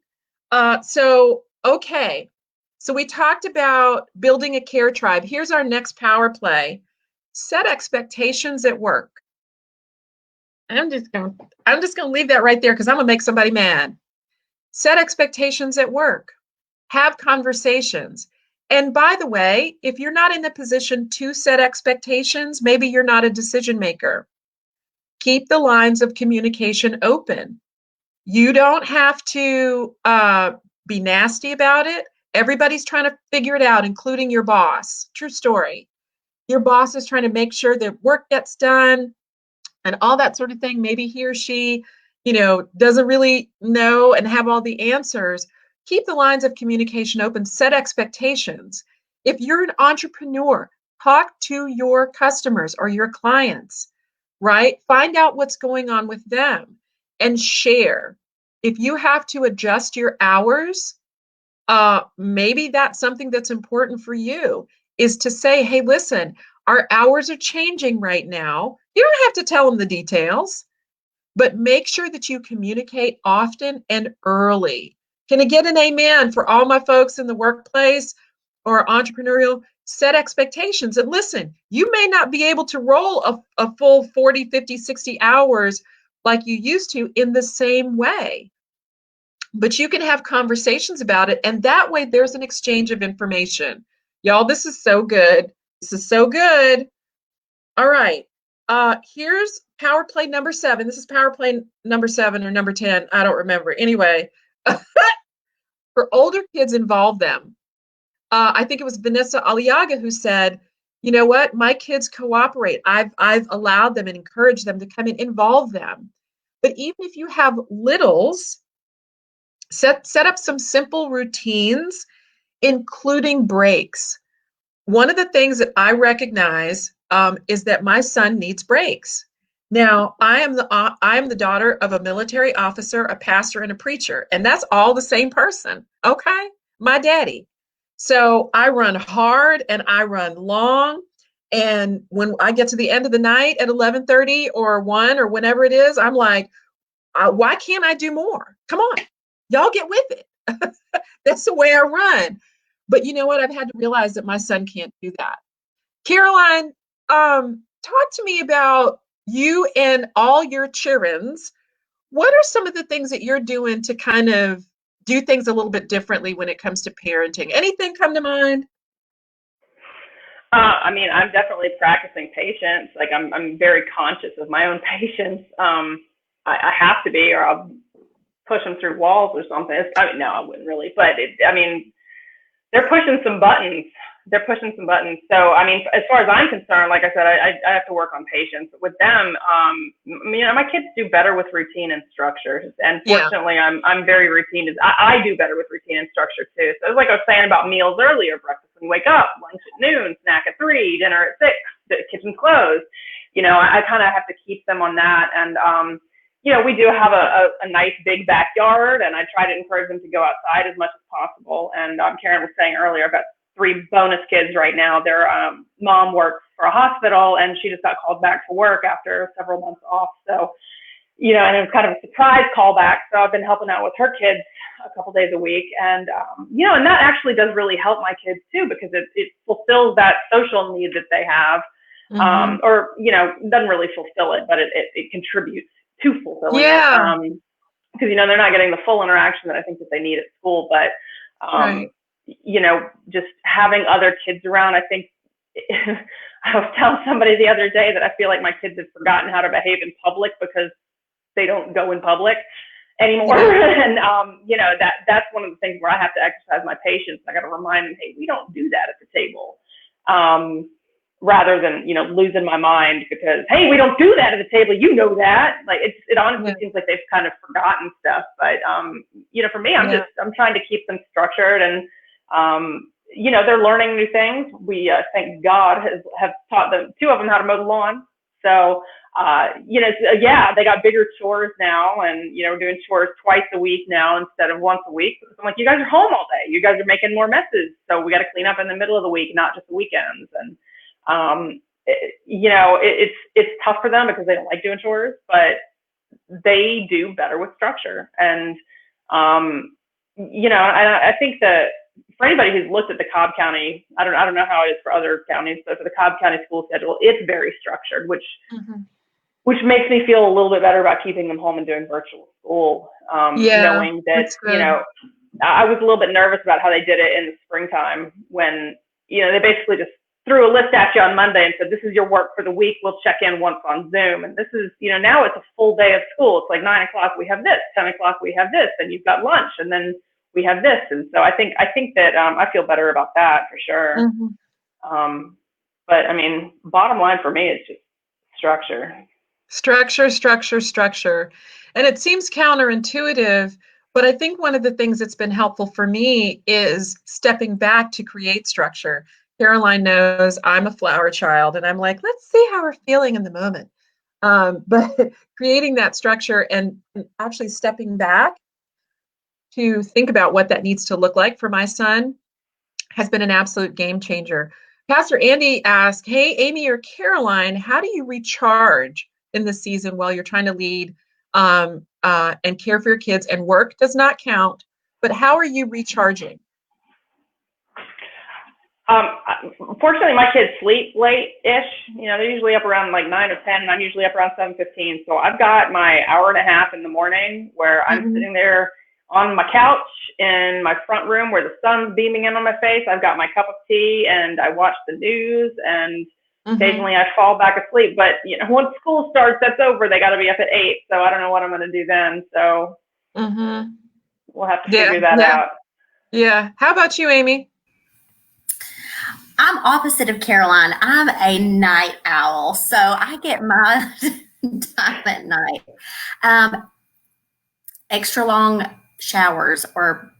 Okay. So we talked about building a care tribe. Here's our next power play. Set expectations at work. I'm just gonna leave that right there because I'm gonna make somebody mad. Set expectations at work. Have conversations. And by the way, if you're not in the position to set expectations, maybe you're not a decision maker. Keep the lines of communication open. You don't have to be nasty about it. Everybody's trying to figure it out, including your boss. True story. Your boss is trying to make sure that work gets done and all that sort of thing. Maybe he or she, doesn't really know and have all the answers. Keep the lines of communication open. Set expectations. If you're an entrepreneur, talk to your customers or your clients, right? Find out what's going on with them and share. If you have to adjust your hours, maybe that's something that's important for you, is to say, hey, listen, our hours are changing right now. You don't have to tell them the details, but make sure that you communicate often and early. Can I get an amen for all my folks in the workplace or entrepreneurial? Set expectations. And listen, you may not be able to roll a full 40, 50, 60 hours like you used to in the same way. But you can have conversations about it, and that way there's an exchange of information. Y'all, this is so good. This is so good. All right. Here's power play number 7. This is power play number 7 or number 10. I don't remember. Anyway, for older kids, involve them. I think it was Vanessa Aliaga who said, you know what? My kids cooperate. I've allowed them and encouraged them to come and involve them. But even if you have littles, set up some simple routines, including breaks. One of the things that I recognize is that my son needs breaks. Now, I am the daughter of a military officer, a pastor, and a preacher, and that's all the same person. Okay, my daddy. So I run hard and I run long. And when I get to the end of the night at 11:30 or 1 or whenever it is, I'm like, why can't I do more? Come on, y'all get with it. That's the way I run. But you know what? I've had to realize that my son can't do that. Caroline, talk to me about you and all your children's. What are some of the things that you're doing to kind of do things a little bit differently when it comes to parenting? Anything come to mind? I mean, I'm definitely practicing patience. Like I'm very conscious of my own patience. I have to be, or I'll push them through walls or something. No, I wouldn't really, but I mean, they're pushing some buttons. So, I mean, as far as I'm concerned, like I said, I have to work on patience with them. My kids do better with routine and structure. And fortunately, I'm very routine. I do better with routine and structure too. So it's like I was saying about meals earlier, breakfast when you wake up, lunch at noon, snack at 3, dinner at 6, the kitchen's closed. I kind of have to keep them on that. And, we do have a nice big backyard, and I try to encourage them to go outside as much as possible. And Karen was saying earlier, I've got 3 bonus kids right now. Their mom works for a hospital, and she just got called back to work after several months off. So, and it was kind of a surprise callback. So I've been helping out with her kids a couple days a week. And, and that actually does really help my kids too, because it fulfills that social need that they have. Or, doesn't really fulfill it, but it contributes to fulfilling it. Because, they're not getting the full interaction that I think that they need at school. But, Right. Just having other kids around, I think I was telling somebody the other day that I feel like my kids have forgotten how to behave in public because they don't go in public anymore. And, that's one of the things where I have to exercise my patience. I got to remind them, hey, we don't do that at the table. Rather than, losing my mind because, hey, we don't do that at the table. That. Like, it honestly seems like they've kind of forgotten stuff. But, for me, I'm trying to keep them structured and, they're learning new things. We, thank God, have taught them, 2 of them how to mow the lawn. So, they got bigger chores now, and, we're doing chores twice a week now instead of once a week. Because I'm like, you guys are home all day. You guys are making more messes. So we got to clean up in the middle of the week, not just the weekends. And, it's tough for them because they don't like doing chores, but they do better with structure. And, I think that for anybody who's looked at the Cobb County, I don't know how it is for other counties, but for the Cobb County school schedule, it's very structured, which makes me feel a little bit better about keeping them home and doing virtual school. Knowing that, I was a little bit nervous about how they did it in the springtime when, they basically just threw a list at you on Monday and said, this is your work for the week. We'll check in once on Zoom. And this is, now it's a full day of school. It's like 9 o'clock, we have this, 10 o'clock, we have this, and you've got lunch, and then we have this. And so I think that I feel better about that for sure. But I mean, bottom line for me is just structure. Structure. And it seems counterintuitive, but I think one of the things that's been helpful for me is stepping back to create structure. Caroline knows I'm a flower child, and I'm like, let's see how we're feeling in the moment. But creating that structure and actually stepping back to think about what that needs to look like for my son has been an absolute game changer. Pastor Andy asked, hey, Amy or Caroline, how do you recharge in the season while you're trying to lead and care for your kids, and work does not count, but how are you recharging? Fortunately, my kids sleep late-ish. They're usually up around like 9 or 10, and I'm usually up around 7:15. So I've got my hour and a half in the morning where I'm sitting there on my couch in my front room where the sun's beaming in on my face. I've got my cup of tea, and I watch the news, and occasionally I fall back asleep. But once school starts, that's over. They got to be up at 8. So I don't know what I'm going to do then. So we'll have to figure that out. Yeah. How about you, Amy? I'm opposite of Caroline. I'm a night owl, so I get my time at night. Extra long showers, or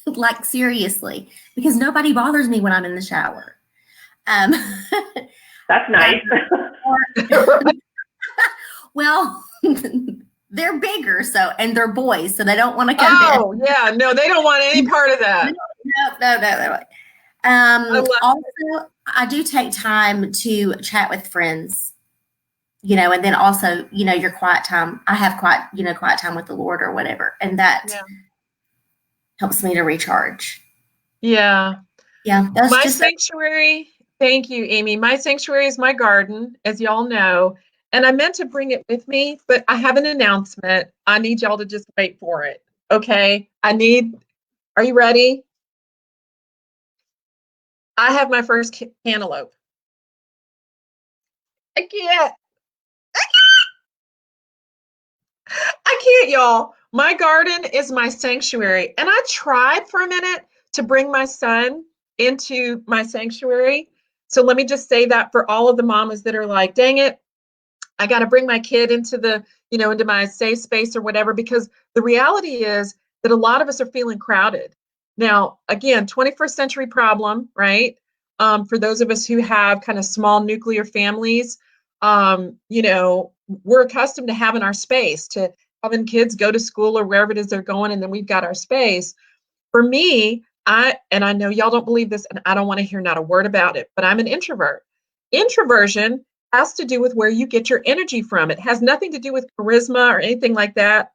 like seriously, because nobody bothers me when I'm in the shower. That's nice. Well, they're bigger, and they're boys, so they don't want to come in. Oh, yeah. No, they don't want any part of that. No. Also, I do take time to chat with friends, and then also, your quiet time. I have quiet time with the Lord or whatever, and that helps me to recharge. Yeah. Yeah. That's my just sanctuary. Thank you, Amy. My sanctuary is my garden, as y'all know. And I meant to bring it with me, but I have an announcement. I need y'all to just wait for it. Okay. Are you ready? I have my first cantaloupe. I can't, y'all. My garden is my sanctuary. And I tried for a minute to bring my son into my sanctuary. So let me just say that for all of the mamas that are like, dang it, I got to bring my kid into into my safe space or whatever, because the reality is that a lot of us are feeling crowded. Now, again, 21st century problem, right? For those of us who have kind of small nuclear families, we're accustomed to having our space, to having kids go to school or wherever it is they're going, and then we've got our space. For me, I know y'all don't believe this, and I don't want to hear not a word about it, but I'm an introvert. Introversion has to do with where you get your energy from. It has nothing to do with charisma or anything like that.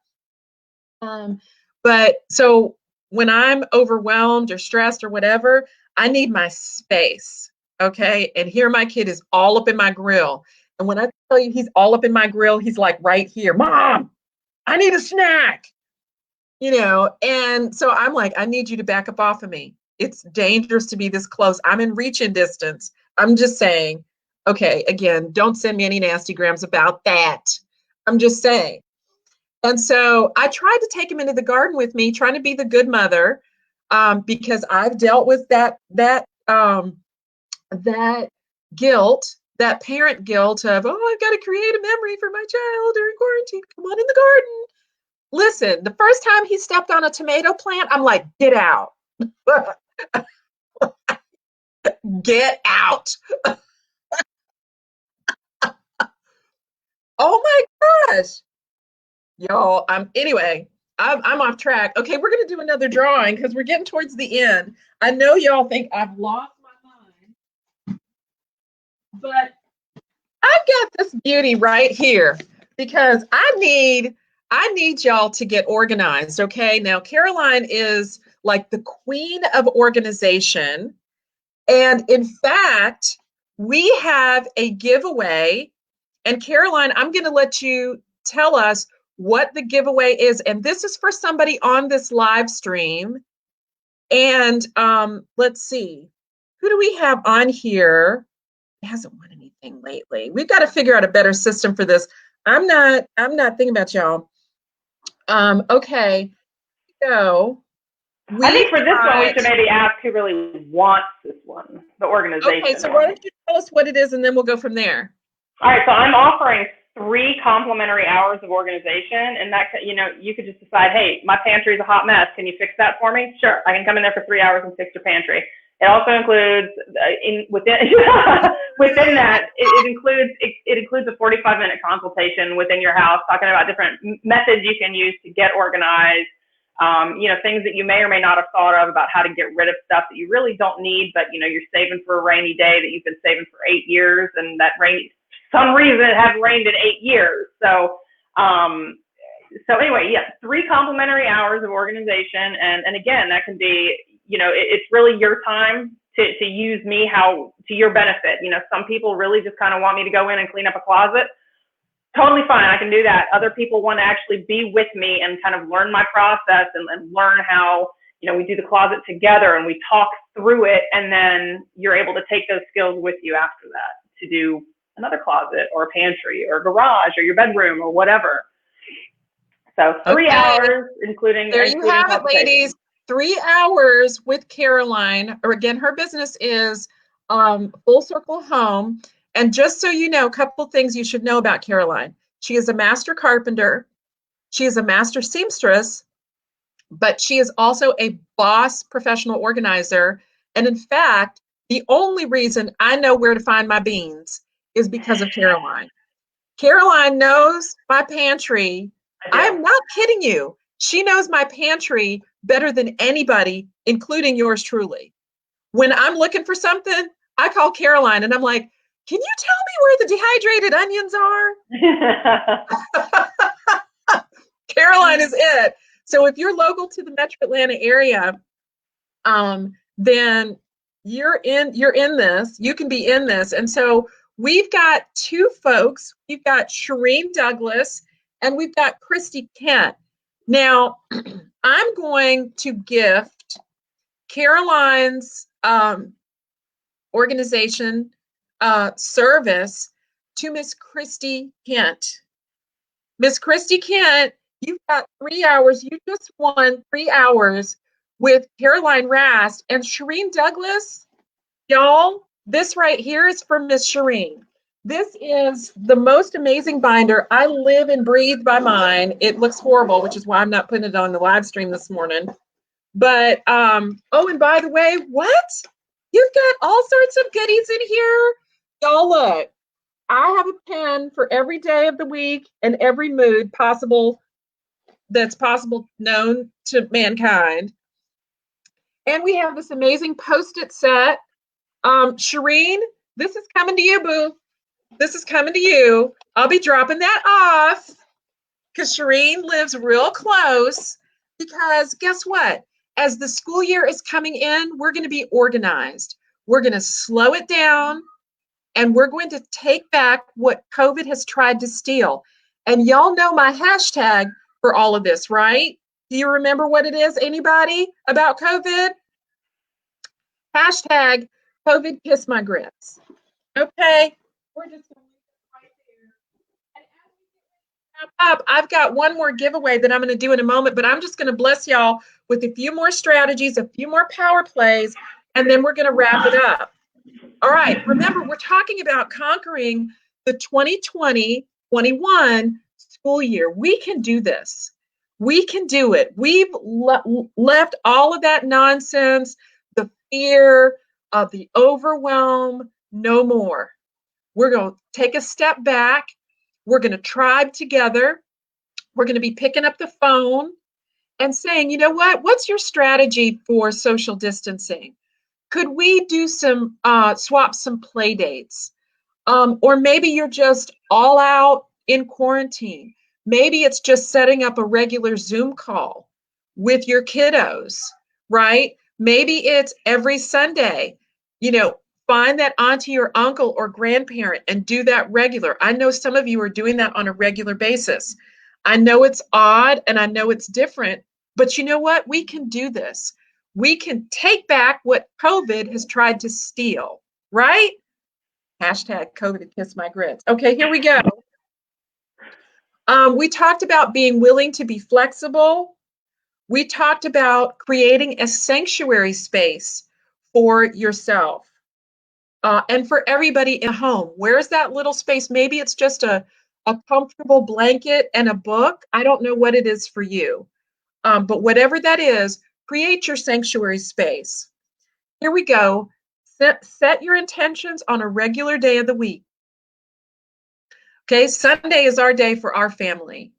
But so when I'm overwhelmed or stressed or whatever, I need my space. Okay. And here my kid is all up in my grill. And when I tell you he's all up in my grill, he's like right here, Mom, I need a snack. And so I'm like, I need you to back up off of me. It's dangerous to be this close. I'm in reaching distance. I'm just saying, okay, again, don't send me any nasty grams about that. I'm just saying. And so I tried to take him into the garden with me, trying to be the good mother, because I've dealt with that guilt, that parent guilt of, oh, I've got to create a memory for my child during quarantine. Come on in the garden. Listen, the first time he stepped on a tomato plant, I'm like, get out. Get out. Oh my gosh. Y'all, I'm off track. Okay, we're gonna do another drawing because we're getting towards the end. I know y'all think I've lost my mind, but I've got this beauty right here because I need y'all to get organized. Okay, now Caroline is like the queen of organization, and in fact, we have a giveaway. And Caroline, I'm going to let you tell us what the giveaway is. And this is for somebody on this live stream. And let's see, who do we have on here? It hasn't won anything lately. We've got to figure out a better system for this. I'm not thinking about y'all. Okay, so I think for this one, we should maybe ask who really wants this one, the organization. Okay, so why don't you tell us what it is, and then we'll go from there. All right, so I'm offering 3 complimentary hours of organization, and that, you could just decide, hey, my pantry is a hot mess. Can you fix that for me? Sure, I can come in there for 3 hours and fix your pantry. It also includes within that it includes a 45-minute consultation within your house, talking about different methods you can use to get organized. Things that you may or may not have thought of about how to get rid of stuff that you really don't need, but you're saving for a rainy day that you've been saving for 8 years, and that some reason it hasn't rained in 8 years. So anyway, 3 complimentary hours of organization, and again, that can be, it's really your time to use me to your benefit. Some people really just kind of want me to go in and clean up a closet. Totally fine, I can do that. Other people want to actually be with me and kind of learn my process and learn how, we do the closet together and we talk through it, and then you're able to take those skills with you after that to do another closet or a pantry or a garage or your bedroom or whatever. So 3 hours, including. There you have it, ladies. 3 hours with Caroline, or again, her business is Full Circle Home. And just so you know, a couple things you should know about Caroline. She is a master carpenter. She is a master seamstress, but she is also a boss professional organizer. And in fact, the only reason I know where to find my beans is because of Caroline. Caroline knows my pantry. I am not kidding you. She knows my pantry better than anybody, including yours truly. When I'm looking for something, I call Caroline and I'm like, can you tell me where the dehydrated onions are? Caroline is it. So if you're local to the Metro Atlanta area, then you're in this. You can be in this. And so we've got two folks. We've got Shireen Douglas and we've got Christy Kent. Now, I'm going to gift Caroline's organization service to Miss Christy Kent. Miss Christy Kent, you've got 3 hours. You just won 3 hours with Caroline Rast and Shireen Douglas. Y'all, this right here is for Miss Shireen. This is the most amazing binder. I live and breathe by mine. It looks horrible, which is why I'm not putting it on the live stream this morning. But, oh, and by the way, what? You've got all sorts of goodies in here. Y'all look, I have a pen for every day of the week and every mood possible that's possible known to mankind. And we have this amazing Post-it set. Shireen, this is coming to you, boo. This is coming to you. I'll be dropping that off because Shireen lives real close. Because guess what? As the school year is coming in, we're going to be organized. We're going to slow it down and we're going to take back what COVID has tried to steal. And y'all know my hashtag for all of this, right? Do you remember what it is? Anybody about COVID? Hashtag COVID kiss my grits. Okay, we're just going to leave it right there. And as we wrap up, I've got one more giveaway that I'm going to do in a moment, but I'm just going to bless y'all with a few more strategies, a few more power plays, and then we're going to wrap it up. All right, remember, we're talking about conquering the 2020-21 school year. We can do this. We can do it. We've left all of that nonsense, the fear of the overwhelm, no more. We're going to take a step back. We're going to tribe together. We're going to be picking up the phone and saying, you know what? What's your strategy for social distancing? Could we do some swap some play dates? Or maybe you're just all out in quarantine. Maybe it's just setting up a regular Zoom call with your kiddos, right? Maybe it's every Sunday, find that auntie or uncle or grandparent and do that regular. I know some of you are doing that on a regular basis. I know it's odd and I know it's different, but you know what? We can do this. We can take back what COVID has tried to steal, right? Hashtag COVID kiss my grits. Okay, here we go. We talked about being willing to be flexible. We talked about creating a sanctuary space for yourself and for everybody at home. Where's that little space? Maybe it's just a comfortable blanket and a book. I don't know what it is for you. But whatever that is, create your sanctuary space. Here we go. Set your intentions on a regular day of the week. Okay, Sunday is our day for our family.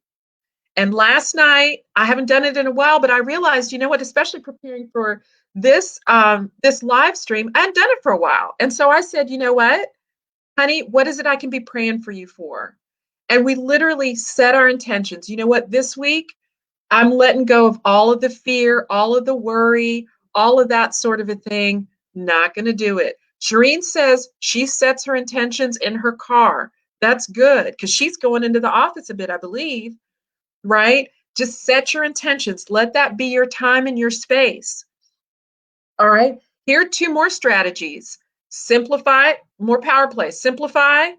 And last night, I haven't done it in a while, but I realized, you know what, especially preparing for this live stream, I hadn't done it for a while. And so I said, you know what, honey, what is it I can be praying for you for? And we literally set our intentions. You know what, this week, I'm letting go of all of the fear, all of the worry, all of that sort of a thing. Not going to do it. Shireen says she sets her intentions in her car. That's good because she's going into the office a bit, I believe, right? Just set your intentions. Let that be your time and your space. All right. Here are two more strategies. Simplify, more power play. Simplify,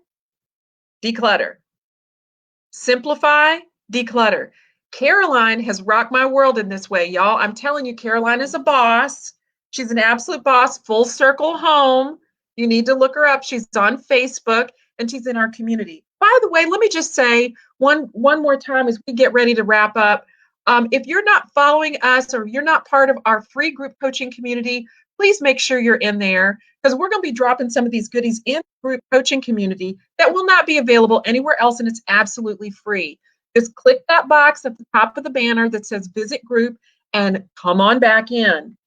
declutter. Simplify, declutter. Caroline has rocked my world in this way, y'all. I'm telling you, Caroline is a boss. She's an absolute boss, Full Circle Home. You need to look her up. She's on Facebook and she's in our community. By the way, let me just say one more time as we get ready to wrap up. If you're not following us or you're not part of our free group coaching community, please make sure you're in there because we're going to be dropping some of these goodies in the group coaching community that will not be available anywhere else, and it's absolutely free. Just click that box at the top of the banner that says visit group and come on back in.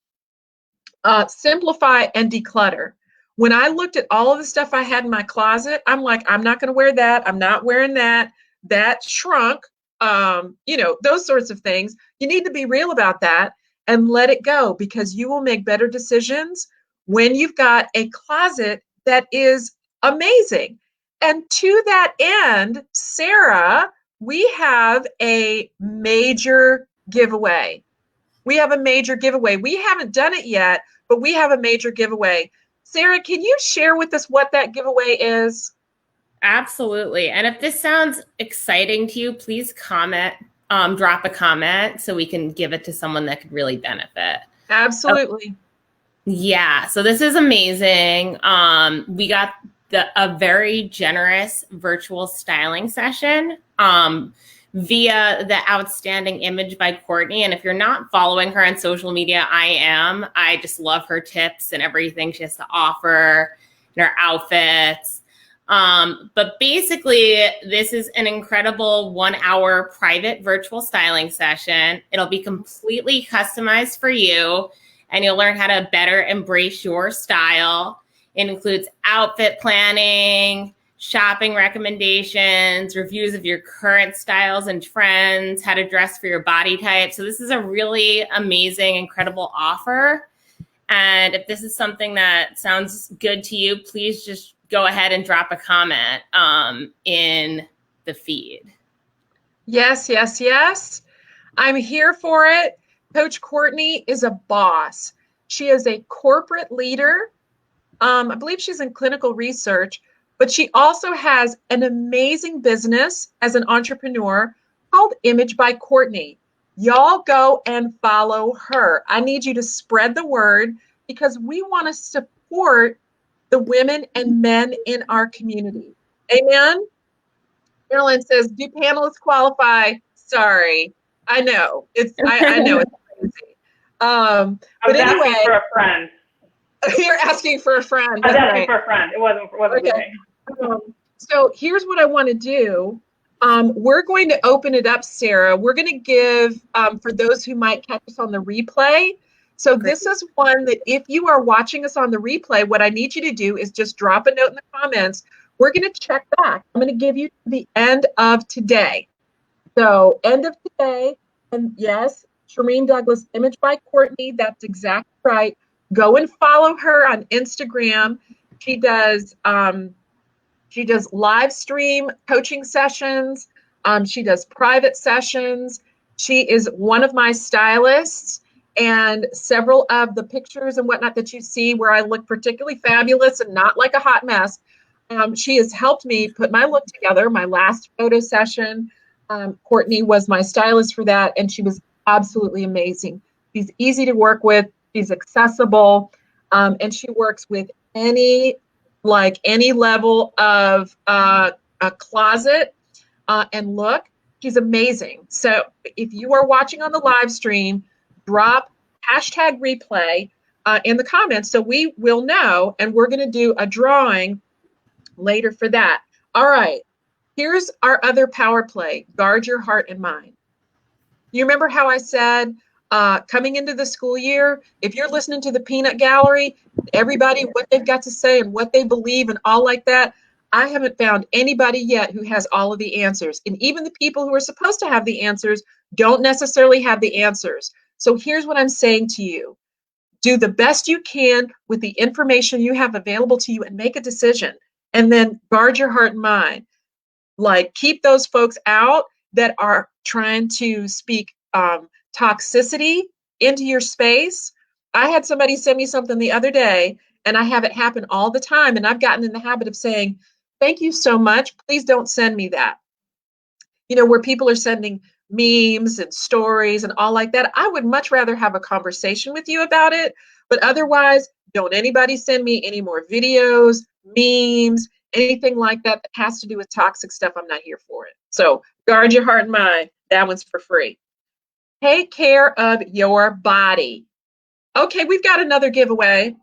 Simplify and declutter. When I looked at all of the stuff I had in my closet, I'm like, I'm not going to wear that. I'm not wearing that. That shrunk. Those sorts of things. You need to be real about that and let it go, because you will make better decisions when you've got a closet that is amazing. And to that end, Sarah, we have a major giveaway. We have a major giveaway. We haven't done it yet, but we have a major giveaway. Sarah, can you share with us what that giveaway is? Absolutely. And if this sounds exciting to you, please comment, drop a comment so we can give it to someone that could really benefit. Absolutely. Yeah. So this is amazing. We got a very generous virtual styling session via the Outstanding Image by Courtney. And if you're not following her on social media, I am. I just love her tips and everything she has to offer and her outfits. But basically, this is an incredible 1-hour private virtual styling session. It'll be completely customized for you, and you'll learn how to better embrace your style. It includes outfit planning, shopping recommendations, reviews of your current styles and trends, how to dress for your body type. So this is a really amazing, incredible offer. And if this is something that sounds good to you, please just go ahead and drop a comment in the feed. Yes, yes, yes. I'm here for it. Coach Courtney is a boss. She is a corporate leader. I believe she's in clinical research, but she also has an amazing business as an entrepreneur called Image by Courtney. Y'all go and follow her. I need you to spread the word because we want to support the women and men in our community. Amen. Marilyn says, do panelists qualify? Sorry. I know. I know it's crazy. But anyway, asking for a friend. You're asking for a friend. I was asking for a friend. It wasn't okay. me. So here's what I want to do. We're going to open it up, Sarah. We're going to give, for those who might catch us on the replay. So this is one that if you are watching us on the replay, what I need you to do is just drop a note in the comments. We're going to check back. I'm going to give you the end of today. So end of today. And yes, Shereen Douglas, Image by Courtney. That's exactly right. Go and follow her on Instagram. She does live stream coaching sessions. She does private sessions. She is one of my stylists, and several of the pictures and whatnot that you see where I look particularly fabulous and not like a hot mess, she has helped me put my look together. My last photo session, Courtney was my stylist for that, and she was absolutely amazing. She's easy to work with. She's accessible, and she works with any level of a closet and look. She's amazing. So if you are watching on the live stream, drop #replay in the comments so we will know, and we're going to do a drawing later for that. All right, here's our other power play. Guard your heart and mind. You remember how I said coming into the school year, if you're listening to the peanut gallery, everybody, what they've got to say and what they believe and all like that, I haven't found anybody yet who has all of the answers. And even the people who are supposed to have the answers don't necessarily have the answers. So here's what I'm saying to you. Do the best you can with the information you have available to you and make a decision. And then guard your heart and mind. Like, keep those folks out that are trying to speak toxicity into your space. I had somebody send me something the other day, and I have it happen all the time. And I've gotten in the habit of saying, thank you so much. Please don't send me that. You know, where people are sending memes and stories and all like that. I would much rather have a conversation with you about it. But otherwise, don't anybody send me any more videos, memes, anything like that that has to do with toxic stuff. I'm not here for it. So guard your heart and mind. That one's for free. Take care of your body. Okay, we've got another giveaway.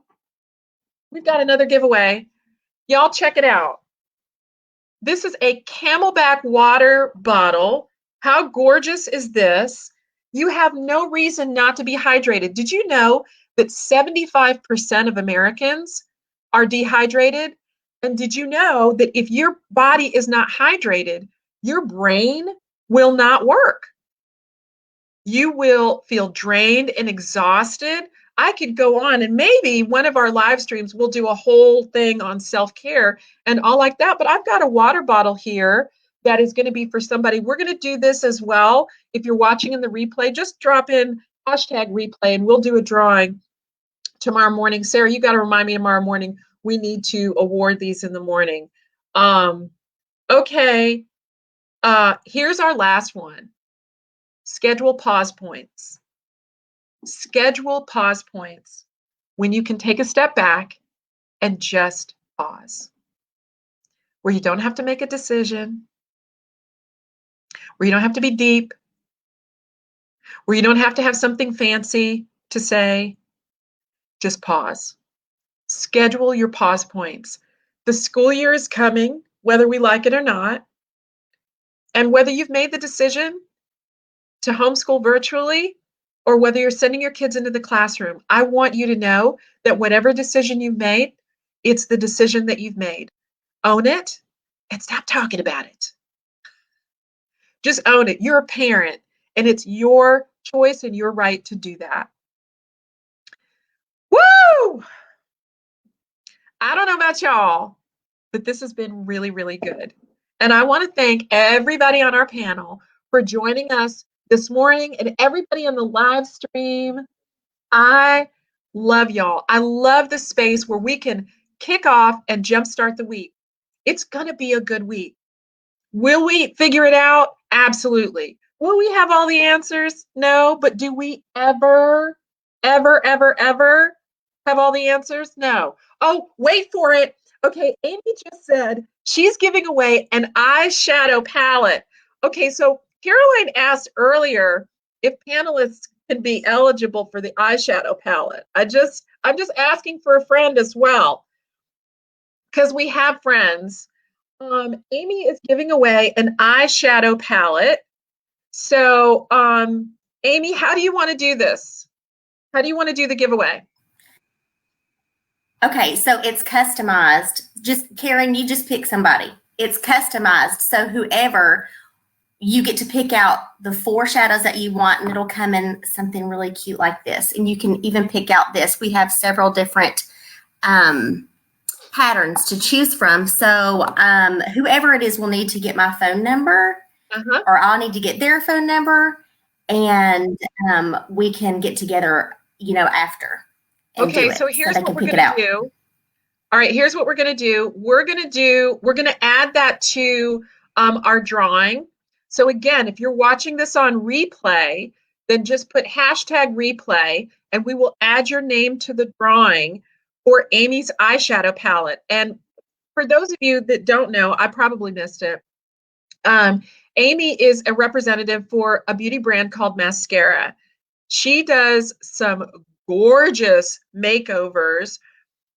Y'all check it out. This is a Camelback water bottle. How gorgeous is this? You have no reason not to be hydrated. Did you know that 75% of Americans are dehydrated? And did you know that if your body is not hydrated, your brain will not work? You will feel drained and exhausted. I could go on, and maybe one of our live streams will do a whole thing on self-care and all like that. But I've got a water bottle here that is going to be for somebody. We're going to do this as well. If you're watching in the replay, just drop in #replay and we'll do a drawing tomorrow morning. Sarah, you got to remind me tomorrow morning. We need to award these in the morning. Okay. Here's our last one. Schedule pause points. Schedule pause points when you can take a step back and just pause. Where you don't have to make a decision, where you don't have to be deep, where you don't have to have something fancy to say. Just pause. Schedule your pause points. The school year is coming, whether we like it or not. And whether you've made the decision to homeschool virtually or whether you're sending your kids into the classroom, I want you to know that whatever decision you've made, it's the decision that you've made. Own it and stop talking about it. Just own it. You're a parent and it's your choice and your right to do that. Woo! I don't know about y'all, but this has been really, really good. And I want to thank everybody on our panel for joining us this morning and everybody on the live stream. I love y'all. I love the space where we can kick off and jumpstart the week. It's going to be a good week. Will we figure it out? Absolutely. Will we have all the answers? No, but do we ever have all the answers? No. Oh, wait for it. Okay, Amy just said she's giving away an eyeshadow palette. Okay, so Caroline asked earlier if panelists can be eligible for the eyeshadow palette. I'm just asking for a friend as well, because we have friends. Amy is giving away an eyeshadow palette. So, Amy, how do you want to do this? How do you want to do the giveaway? Okay, so it's customized. Just Karen, you just pick somebody. It's customized. So whoever, you get to pick out the 4 shadows that you want, and it'll come in something really cute like this. And you can even pick out this. We have several different patterns to choose from. So whoever it is will need to get my phone number, or I'll need to get their phone number, and we can get together, after. Okay, so here's what we're going to do. All right, here's what we're going to do. We're going to add that to our drawing. So again, if you're watching this on replay, then just put #replay and we will add your name to the drawing for Amy's eyeshadow palette. And for those of you that don't know, I probably missed it. Amy is a representative for a beauty brand called Mascara. She does some gorgeous makeovers.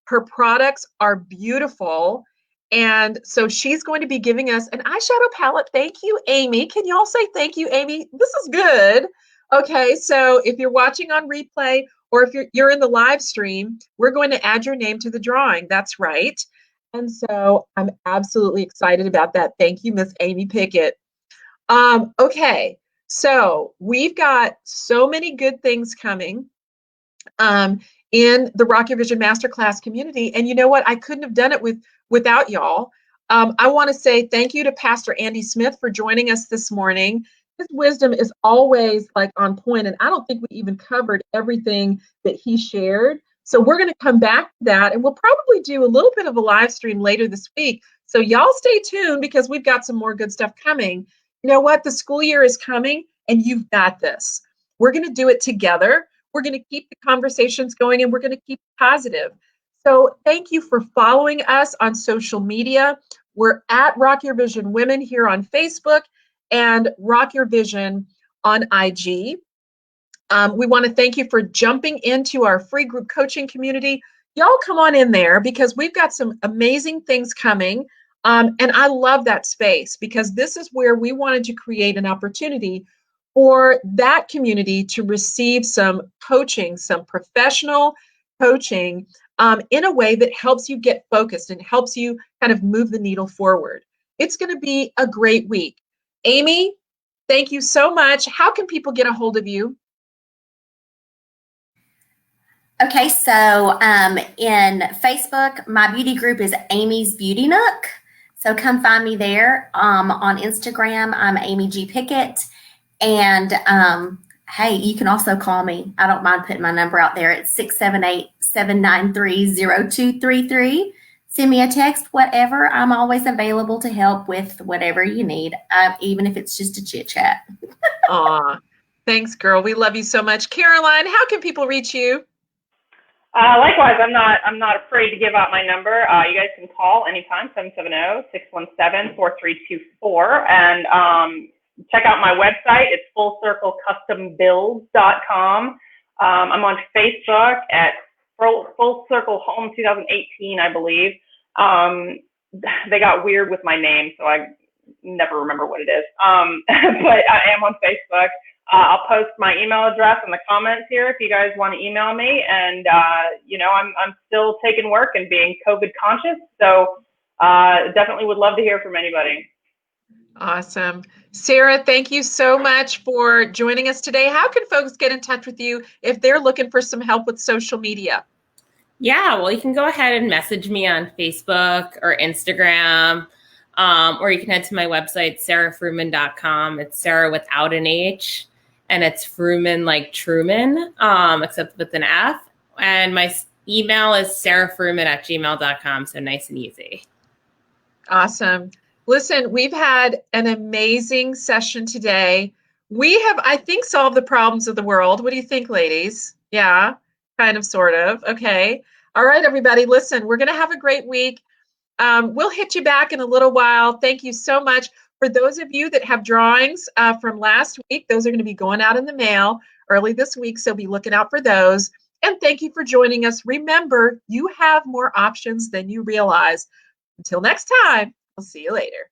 Her products are beautiful. And so she's going to be giving us an eyeshadow palette. Thank you, Amy. Can y'all say thank you, Amy? This is good. Okay, so if you're watching on replay or if you're in the live stream, we're going to add your name to the drawing. That's right. And so I'm absolutely excited about that. Thank you, Miss Amy Pickett. Okay, so we've got so many good things coming in the Rock Your Vision Masterclass community. And you know what? I couldn't have done it without y'all. I want to say thank you to Pastor Andy Smith for joining us this morning. His wisdom is always on point, and I don't think we even covered everything that he shared. So we're going to come back to that, and we'll probably do a little bit of a live stream later this week. So y'all stay tuned because we've got some more good stuff coming. You know what? The school year is coming, and you've got this. We're going to do it together. We're going to keep the conversations going, and we're going to keep positive. So thank you for following us on social media. We're at Rock Your Vision Women here on Facebook and Rock Your Vision on IG. We want to thank you for jumping into our free group coaching community. Y'all come on in there because we've got some amazing things coming. And I love that space because this is where we wanted to create an opportunity for that community to receive some coaching, some professional coaching in a way that helps you get focused and helps you kind of move the needle forward. It's going to be a great week. Amy, thank you so much. How can people get a hold of you? Okay, so in Facebook, my beauty group is Amy's Beauty Nook. So come find me there. On Instagram, I'm Amy G. Pickett. And hey, you can also call me. I don't mind putting my number out there. It's 678-793-0233. Send me a text, whatever. I'm always available to help with whatever you need, even if it's just a chit chat. Aw, thanks, girl. We love you so much. Caroline, how can people reach you? Likewise, I'm not afraid to give out my number. You guys can call anytime, 770-617-4324. And check out my website. It's fullcirclecustombuilds.com. I'm on Facebook at Full Circle Home 2018, I believe. They got weird with my name, so I never remember what it is. But I am on Facebook. I'll post my email address in the comments here if you guys want to email me. And, I'm still taking work and being COVID conscious. So definitely would love to hear from anybody. Awesome. Sarah, thank you so much for joining us today. How can folks get in touch with you if they're looking for some help with social media? Yeah, well, you can go ahead and message me on Facebook or Instagram, or you can head to my website, sarahfruman.com. It's Sarah without an H, and it's Fruman like Truman, except with an F. And my email is sarahfruman@gmail.com, so nice and easy. Awesome. Listen, we've had an amazing session today. We have, I think, solved the problems of the world. What do you think, ladies? Yeah, kind of, sort of. Okay. All right, everybody. Listen, we're going to have a great week. We'll hit you back in a little while. Thank you so much. For those of you that have drawings from last week, those are going to be going out in the mail early this week, so be looking out for those. And thank you for joining us. Remember, you have more options than you realize. Until next time, I'll see you later.